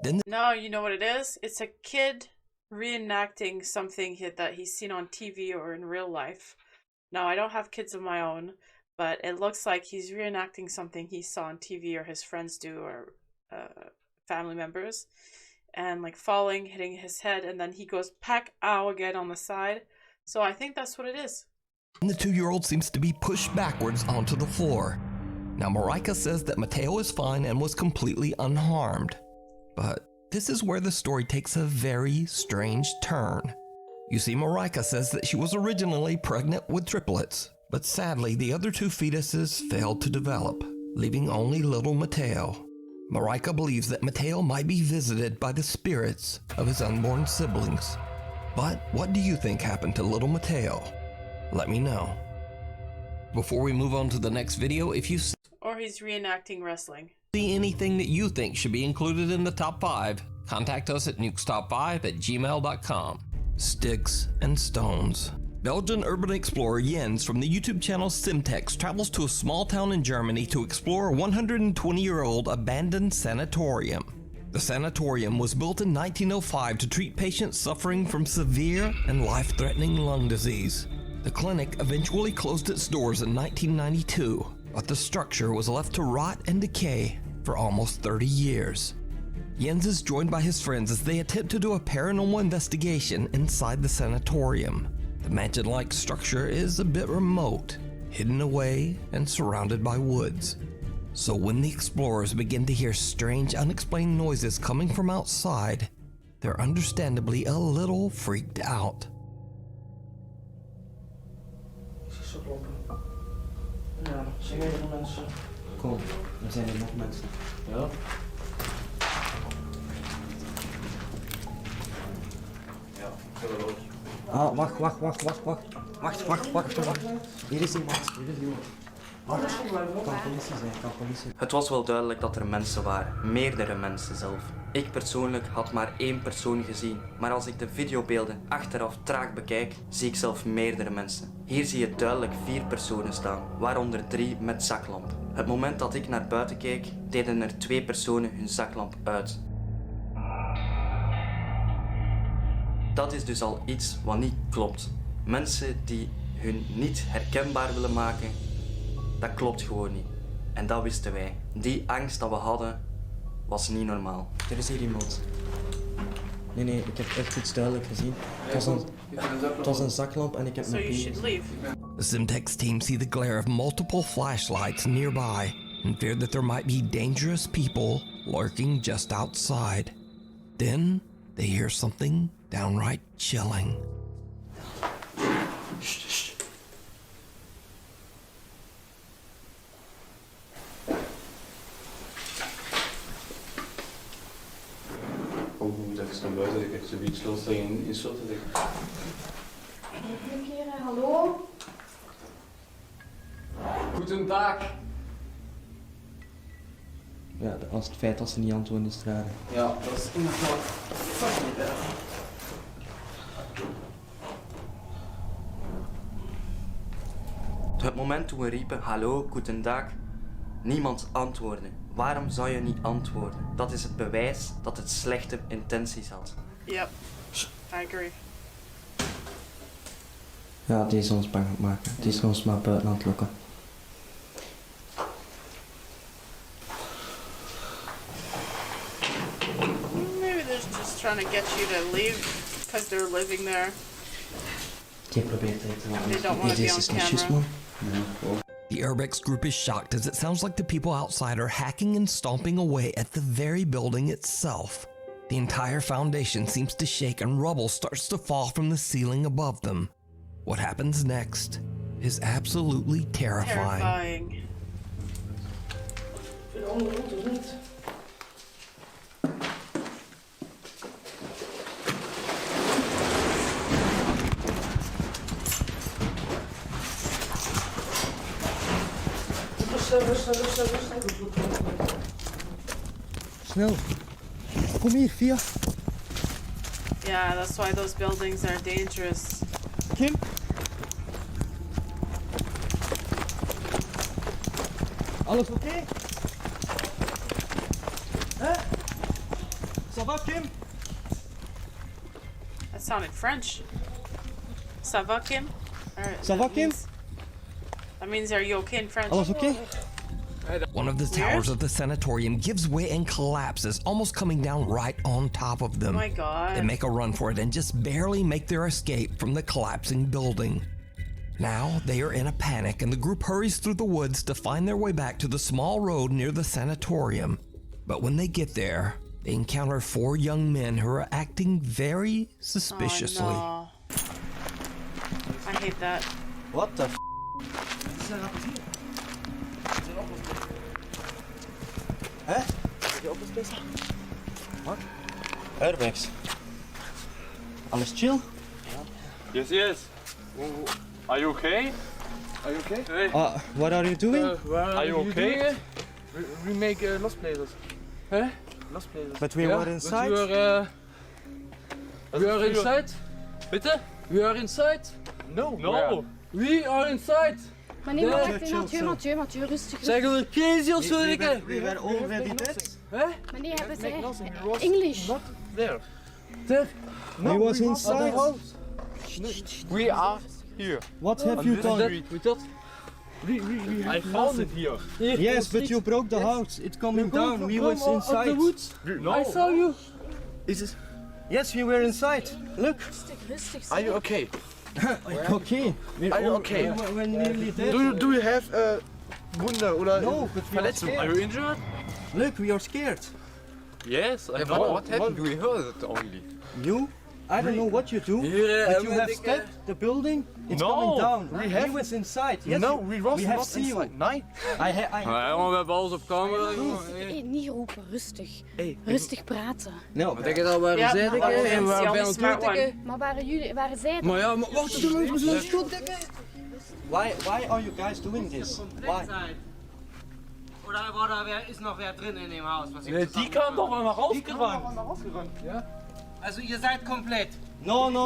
Then No, you know what it is? It's a kid reenacting something that he's seen on TV or in real life. Now, I don't have kids of my own, but it looks like he's reenacting something he saw on TV or his friends do or family members. And like falling, hitting his head, and then he goes pack ow again on the side. So I think that's what it is. the 2-year-old seems to be pushed backwards onto the floor. Now, Marika says that Mateo is fine and was completely unharmed. But this is where the story takes a very strange turn. You see, Marika says that she was originally pregnant with triplets, but sadly the other 2 fetuses failed to develop, leaving only little Mateo. Marika believes that Mateo might be visited by the spirits of his unborn siblings. But what do you think happened to little Mateo? Let me know. Before we move on to the next video, if you Or he's reenacting wrestling. see anything that you think should be included in the top 5, contact us at nukestop5@gmail.com. Sticks and stones. Belgian urban explorer Jens from the YouTube channel Simtex travels to a small town in Germany to explore a 120-year-old abandoned sanatorium. The sanatorium was built in 1905 to treat patients suffering from severe and life-threatening lung disease. The clinic eventually closed its doors in 1992, but the structure was left to rot and decay for almost 30 years. Jens is joined by his friends as they attempt to do a paranormal investigation inside the sanatorium. The mansion-like structure is a bit remote, hidden away and surrounded by woods. So when the explorers begin to hear strange, unexplained noises coming from outside, they're understandably a little freaked out. Ja, zeg even mensen. Kom, er zijn er nog mensen. Ja? Ja, geweldig. Ah, wacht. Hier is iemand. Wacht, kan politie zijn, kan politie. Het was wel duidelijk dat er mensen waren, meerdere mensen zelf. Ik persoonlijk had maar 1 persoon gezien, maar als ik de videobeelden achteraf traag bekijk, zie ik zelf meerdere mensen. Hier zie je duidelijk 4 personen staan, waaronder 3 met zaklamp. Het moment dat ik naar buiten keek, deden er 2 personen hun zaklamp uit. Dat is dus al iets wat niet klopt. Mensen die hun niet herkenbaar willen maken, dat klopt gewoon niet. En dat wisten wij. Die angst dat we hadden, was niet normaal. Er is hier iemand. Nee, ik heb echt iets duidelijk gezien. Het was een zaklamp en ik heb mijn should leave. The Simtex team see the glare of multiple flashlights nearby and fear that there might be dangerous people lurking just outside. Then they hear something downright chilling. Dat is naar buiten, ik heb zoiets los in slot. Hallo? Goedendag. Ja, als het feit dat ze niet antwoorden is raar. Ja, dat is inderdaad fucking erg. Het moment toen we riepen, hallo, goedendag, niemand antwoordde. Waarom zou je niet antwoorden? Dat is het bewijs dat het slechte intenties had. Yep, I agree. Ja, die is ons bang aan het maken. Die is ons maar buiten aan het lokken. Maybe they're just trying to get you to leave because they're living there. Die probeert het te They don't want to be on camera. The Urbex group is shocked as it sounds like the people outside are hacking and stomping away at the very building itself. The entire foundation seems to shake and rubble starts to fall from the ceiling above them. What happens next is absolutely terrifying. Snel. Kom hier, Via. Yeah, that's why those buildings are dangerous. Kim. Alles oké? Hè? Ça va, Kim? That sounded French. Ça va, Kim? Alright, Ça va, Kim? That means are you okay in French? Alles oké? One of the towers of the sanatorium gives way and collapses, almost coming down right on top of them. Oh my god. They make a run for it and just barely make their escape from the collapsing building. Now they are in a panic, and the group hurries through the woods to find their way back to the small road near the sanatorium. But when they get there, they encounter 4 young men who are acting very suspiciously. Oh, no. I hate that. What the f? Hè? Je op het best? Wat? Airbags. Alles chill? Yes, yes. Are you okay? Are you okay? Hey. What are you doing? Are you okay? We make lost places. Huh? Lost places. But we were inside. We are inside? Bitte? We are inside? No. No. We are inside. Maar nee, maar Mathieu, rustig. Zijn we crazy of zo? We were already dead. Huh? Maar nee, hebben zij English? Not there. There? We was inside. We are here. What have you done? I found it here. Yes, but you broke the house. It's coming down. We was inside. The woods. No. I saw you. Is it? Yes, we were inside. Look. Rustig. Are you okay? Okay. Are you okay? We're nearly dead. Do you have Wunder oder No, but we are Verletzung? scared. Are you injured? Look, we are scared. Yes, I know. What happened? We heard it only. You? I don't know what you do, but you have stepped the building. It's coming down. We was inside. Yes, No, we was have not seen you. inside. Nee. We hebben alles op camera. Niet roepen, rustig. Hey. Rustig praten. No. Denk je dat waren Ja, zij maar dikke? wacht, En dat is waar the ben only je smart one. Maar waren zij Maar ja, maar wacht, doe eens met zo'n stok dikke. Why are you guys doing this? Why? Oder ist noch wer drin in dem Haus? Was Nee, die kan toch wel naar rausgerannt. Ja. Also ihr seid komplett. No. We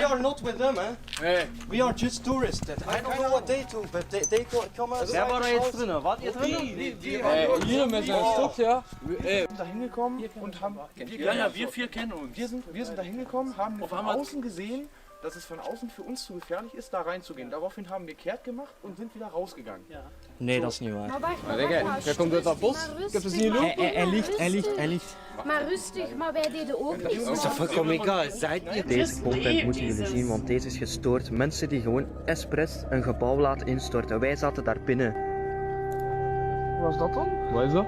are not with them, Nee. We are just tourists. I don't know what they do, but they come outside. Wer war da jetzt drin? Wart ihr drin? Hier met zijn stok, ja. Wir sind da hingekommen und haben. Ja, wir 4 kennen uns. Wir sind da hingekommen, haben von außen gesehen, dass es von außen für uns zu gefährlich ist, da reinzugehen. Daraufhin haben wir kehrt gemacht und sind wieder rausgegangen. Nee, dat is niet waar. Maar wacht, Jij komt uit dat bos? Ik heb het niet lopen. Hij ligt. Maar rustig, maar wij deden ook Das iets. ist doch vollkommen egal. Seid ihr Deze content moeten jullie zien, want deze is gestoord. Mensen die gewoon expres een gebouw laten instorten. Wij zaten daar binnen. Was dat dan? Wat is dat?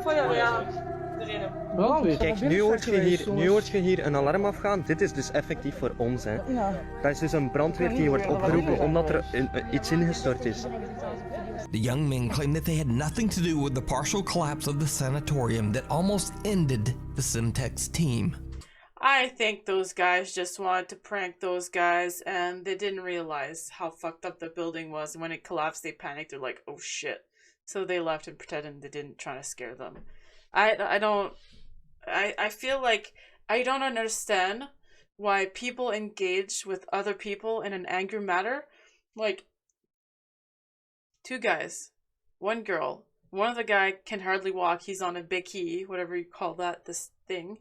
Feuerwehr. Kijk, nu hoort je hier een alarm afgaan. Dit is dus effectief voor ons. Hè. Dat is dus een brandweer die wordt opgeroepen omdat er iets ingestort is. The young men claim that they had nothing to do with the partial collapse of the sanatorium that almost ended the Simtex team. I think those guys just wanted to prank those guys and they didn't realize how fucked up the building was. And when it collapsed, they panicked. They're like, oh shit. So they left and pretended they didn't try to scare them. I feel like I don't understand why people engage with other people in an angry manner. Like, 2 guys, 1 girl. One of the guy can hardly walk. He's on a bicky, whatever you call that, this thing.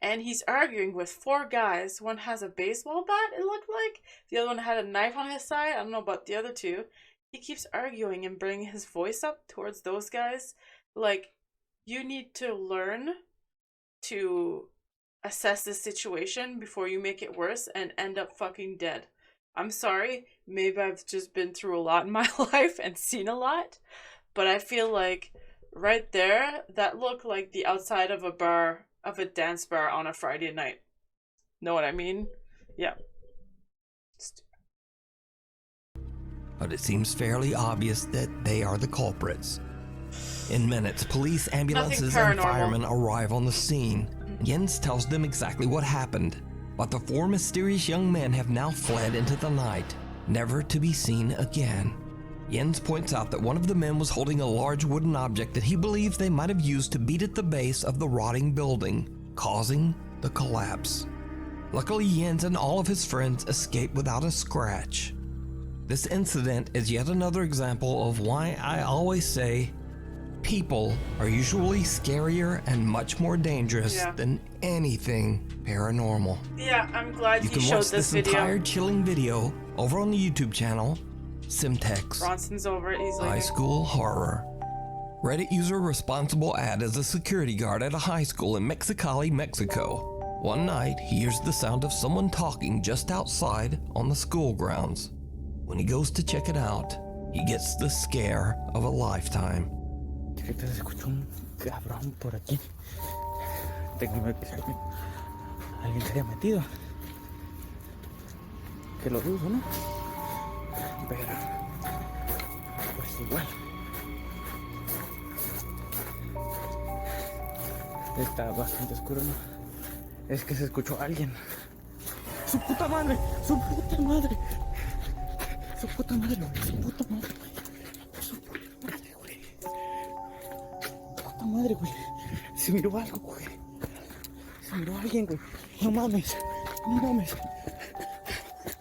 And he's arguing with 4 guys. One has a baseball bat, it looked like. The other one had a knife on his side. I don't know about the other 2. He keeps arguing and bringing his voice up towards those guys. Like, you need to learn to assess the situation before you make it worse and end up fucking dead. I'm sorry, maybe I've just been through a lot in my life and seen a lot, but I feel like right there, that looked like the outside of a bar, of a dance bar on a Friday night. Know what I mean? Yeah. But it seems fairly obvious that they are the culprits. In minutes, police, ambulances, and firemen arrive on the scene. Jens tells them exactly what happened, but the 4 mysterious young men have now fled into the night, never to be seen again. Jens points out that one of the men was holding a large wooden object that he believes they might have used to beat at the base of the rotting building, causing the collapse. Luckily, Jens and all of his friends escape without a scratch. This incident is yet another example of why I always say people are usually scarier and much more dangerous than anything paranormal. Yeah, I'm glad You you can showed watch this this video. entire chilling video over on the YouTube channel, Simtex Bronson's over it easily. High School Horror. Reddit user responsible ad is a security guard at a high school in Mexicali, Mexico. One night, he hears the sound of someone talking just outside on the school grounds. When he goes to check it out, he gets the scare of a lifetime. Ahorita se escuchó un cabrón por aquí. Tengo miedo que alguien se haya metido. Que lo dudo, ¿no? Pero, pues igual. Está bastante oscuro, ¿no? Es que se escuchó a alguien. ¡Su puta madre! ¡Su puta madre! ¡Su puta madre! ¡Su puta madre! ¡Su puta madre, güey! ¡Puta madre, güey! Se miró algo, güey. Se miró alguien, güey. No mames. No mames.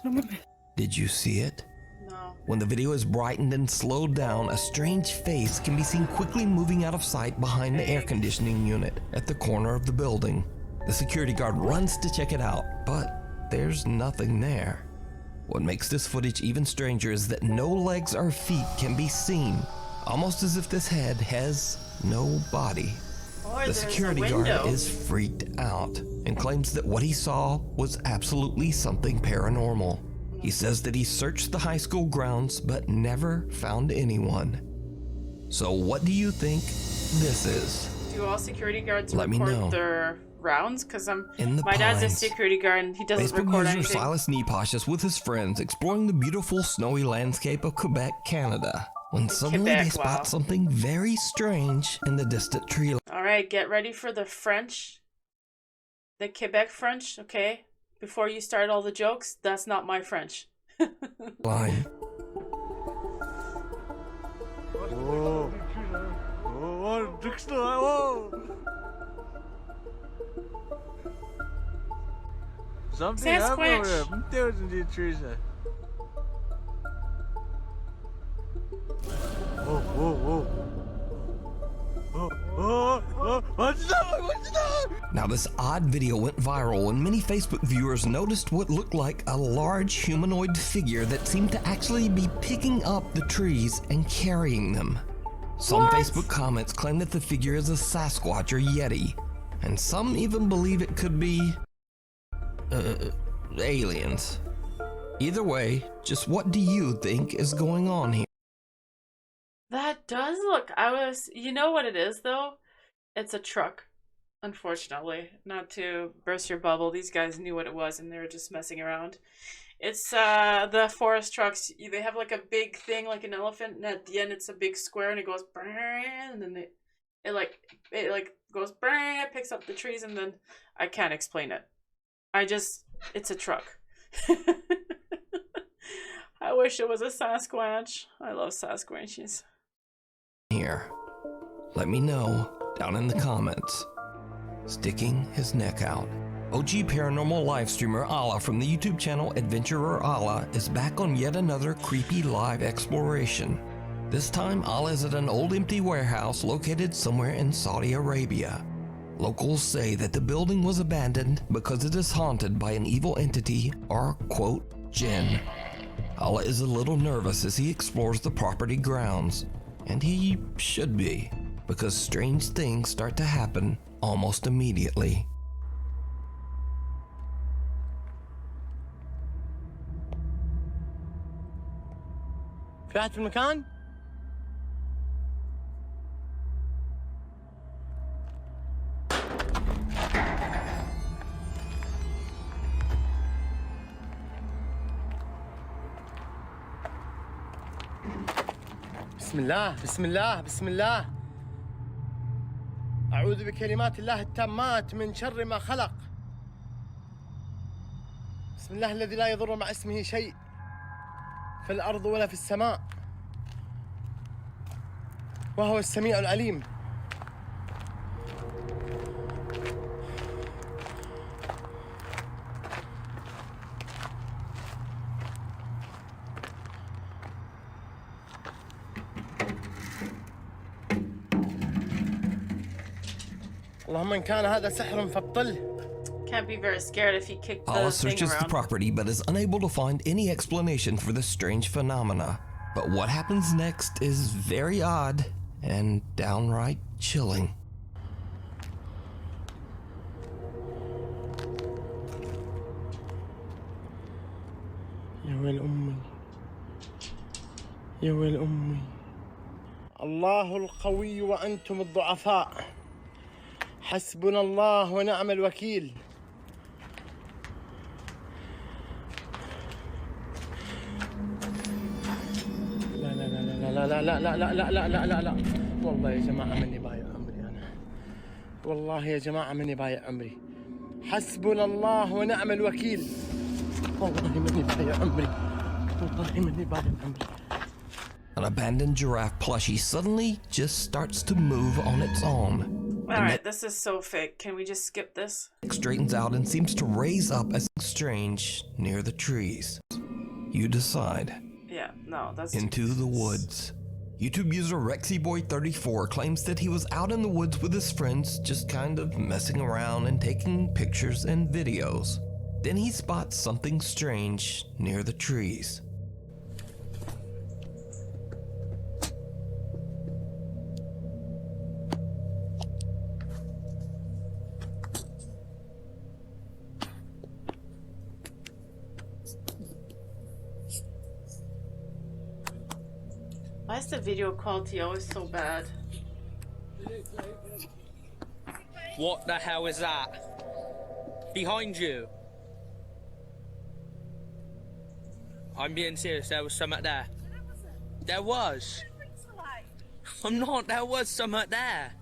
No mames. Did you see it? No. When the video is brightened and slowed down, a strange face can be seen quickly moving out of sight behind the air conditioning unit at the corner of the building. The security guard runs to check it out, but there's nothing there. What makes this footage even stranger is that no legs or feet can be seen, almost as if this head has no body. Or The security guard is freaked out and claims that what he saw was absolutely something paranormal. He says that he searched the high school grounds but never found anyone. So what do you think this is? Do all security guards Let me record know. their rounds? Because In the my dad's a pines. security guard and he doesn't Facebook record user anything. Silas Neposh is with his friends exploring the beautiful snowy landscape of Quebec, Canada, when suddenly Quebec, they spot wow. something very strange in the distant tree All right, get ready for the French. The Quebec French, okay? Before you start all the jokes, that's not my French. line. Oh, something happened over there. I'm doing the trees. What's that? Now this odd video went viral and many Facebook viewers noticed what looked like a large humanoid figure that seemed to actually be picking up the trees and carrying them. Some Facebook comments claim that the figure is a Sasquatch or Yeti, and some even believe it could be aliens. Either way, just what do you think is going on here? That does look. You know what it is though? It's a truck. Unfortunately, not to burst your bubble, these guys knew what it was and they were just messing around. It's the forest trucks. They have like a big thing like an elephant, and at the end it's a big square, and it goes and then it goes it picks up the trees, and then I can't explain it. It's a truck. I wish it was a Sasquatch. I love Sasquatches. Here. Let me know down in the comments. Sticking his neck out. OG paranormal live streamer Ala from the YouTube channel Adventurer Ala is back on yet another creepy live exploration. This time Ala is at an old empty warehouse located somewhere in Saudi Arabia. Locals say that the building was abandoned because it is haunted by an evil entity or, quote, jinn. Ala is a little nervous as he explores the property grounds. And he should be, because strange things start to happen almost immediately. في أحد في المكان؟ بسم الله بسم الله بسم الله أعوذ بكلمات الله التامات من شر ما خلق بسم الله الذي لا يضر مع اسمه شيء في الأرض ولا في السماء وهو السميع العليم اللهم إن كان هذا سحر فابطل. Can't be very scared if he kicked the Paula thing searches the around. property but is unable to find any explanation for this strange phenomena. But what happens next is very odd and downright chilling. يا ويل أمي يا ويل أمي الله القوي وأنتم الضعفاء حسبنا الله ونعم الوكيل. لا لا لا لا لا لا لا لا لا لا لا لا والله يا جماعة مني بايع عمري أنا، والله يا جماعة مني بايع عمري. حسبنا الله ونعم الوكيل. والله مني بايع عمري، والله مني بايع عمري. An abandoned giraffe plushie suddenly just starts to move on its own. Alright, this is so fake. Can we just skip this? It straightens out and seems to raise up as strange near the trees. You decide. Yeah, no, that's Into the woods. YouTube user RexyBoy34 claims that he was out in the woods with his friends, just kind of messing around and taking pictures and videos. Then he spots something strange near the trees. Why is the video quality always so bad? What the hell is that? Behind you. I'm being serious, there was something there. There was. I'm not, there was something there.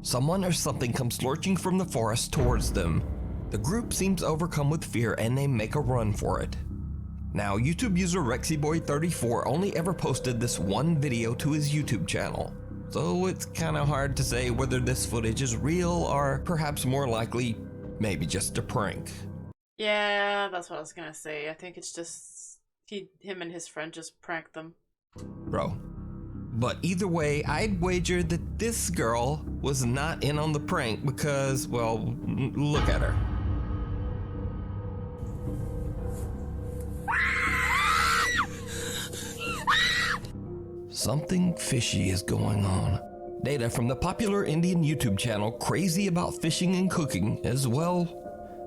Someone or something comes lurching from the forest towards them. The group seems overcome with fear and they make a run for it. Now, YouTube user RexyBoy34 only ever posted this one video to his YouTube channel, so it's kinda hard to say whether this footage is real or perhaps more likely, maybe just a prank. Yeah, that's what I was gonna say. I think it's just him and his friend just pranked them. Bro. But either way, I'd wager that this girl was not in on the prank because, well, look at her. Something fishy is going on. Data from the popular Indian YouTube channel Crazy About Fishing and Cooking as well.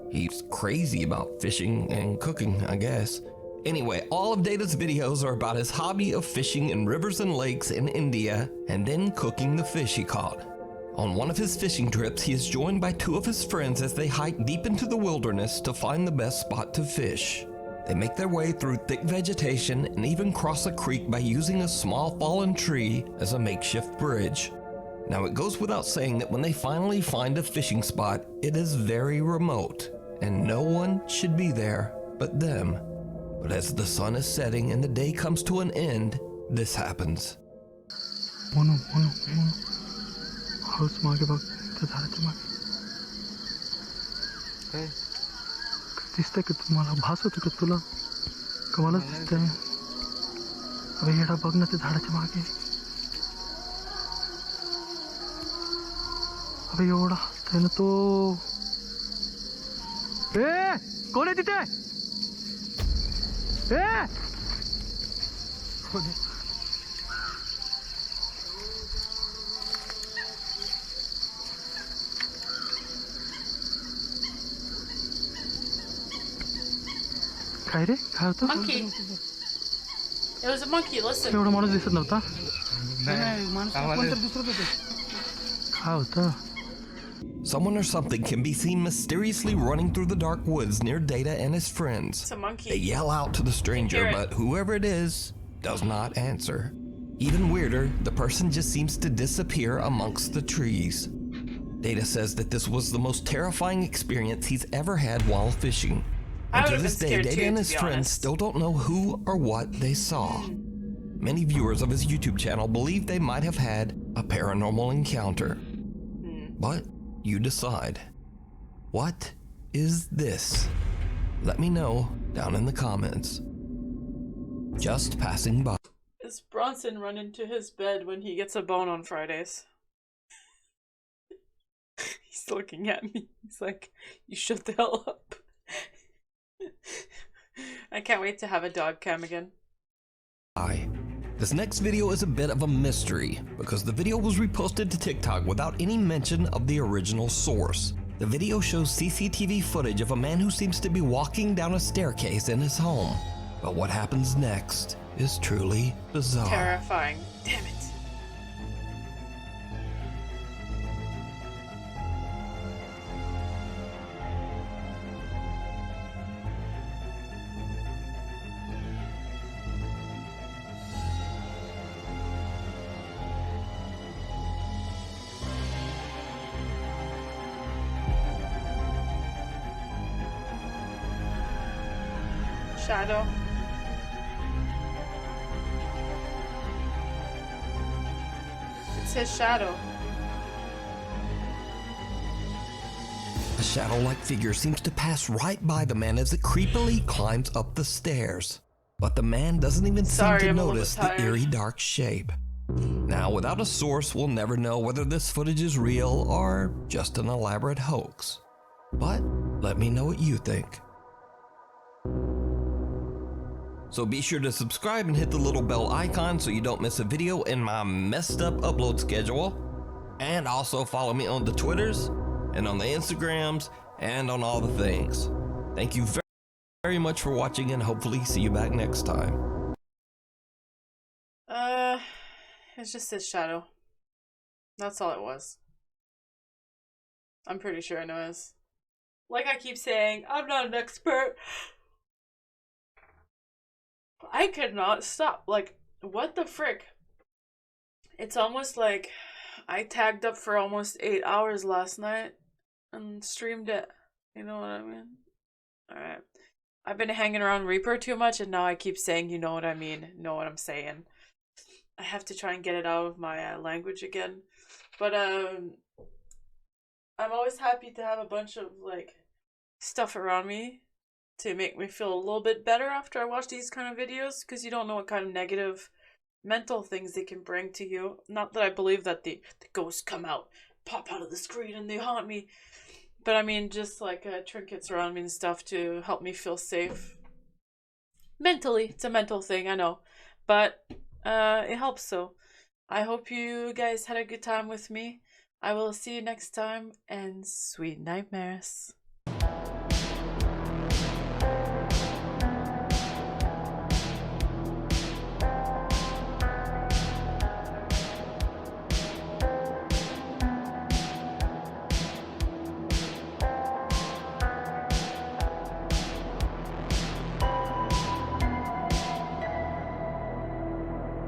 He's crazy about fishing and cooking, I guess. Anyway, all of Data's videos are about his hobby of fishing in rivers and lakes in India and then cooking the fish he caught. On one of his fishing trips, he is joined by two of his friends as they hike deep into the wilderness to find the best spot to fish. They make their way through thick vegetation and even cross a creek by using a small fallen tree as a makeshift bridge. Now, it goes without saying that when they finally find a fishing spot, it is very remote and no one should be there but them. But as the sun is setting and the day comes to an end, this happens. Mono. House मागे बघ त्या झाडाच्या मागे काय दिसतंय का तुम्हाला भास होतो का तुला कमाल दिसतंय अबे येडा बघ ना त्या झाडाच्या मागे अबे एवढा हसतोय ना तो कोण आहे तिथे काय रे काय होतं Monkey. It was a monkey, listen. एवढा माणूस दिसत नव्हता काय होतं Someone or something can be seen mysteriously running through the dark woods near Data and his friends. It's a monkey. They yell out to the stranger, but whoever it is does not answer. Even weirder, the person just seems to disappear amongst the trees. Data says that this was the most terrifying experience he's ever had while fishing. And to this day, Data and his friends still don't know who or what they saw. Many viewers of his YouTube channel believe they might have had a paranormal encounter. But you decide. What is this? Let me know down in the comments. Just passing by. Does Bronson run into his bed when he gets a bone on Fridays? He's looking at me. He's like, you shut the hell up. I can't wait to have a dog cam again. This next video is a bit of a mystery because the video was reposted to TikTok without any mention of the original source. The video shows CCTV footage of a man who seems to be walking down a staircase in his home. But what happens next is truly bizarre. Terrifying. Damn it. Shadow. It's his shadow. A shadow-like figure seems to pass right by the man as it creepily climbs up the stairs. But the man doesn't even seem to notice the eerie dark shape. Now, without a source, we'll never know whether this footage is real or just an elaborate hoax. But let me know what you think. So be sure to subscribe and hit the little bell icon so you don't miss a video in my messed up upload schedule. And also follow me on the Twitters and on the Instagrams and on all the things. Thank you very much for watching and hopefully see you back next time. It's just his shadow. That's all it was. I'm pretty sure anyways. Like I keep saying, I'm not an expert. I could not stop. Like, what the frick? It's almost like I tagged up for almost 8 hours last night and streamed it. You know what I mean? Alright. I've been hanging around Reaper too much and now I keep saying, you know what I mean, know what I'm saying. I have to try and get it out of my language again. But, I'm always happy to have a bunch of, like, stuff around me to make me feel a little bit better after I watch these kind of videos, because you don't know what kind of negative mental things they can bring to you. Not that I believe that the ghosts come out, pop out of the screen and they haunt me, but I mean just like trinkets around me and stuff to help me feel safe. Mentally, it's a mental thing, I know, but it helps. So I hope you guys had a good time with me. I will see you next time, and sweet nightmares.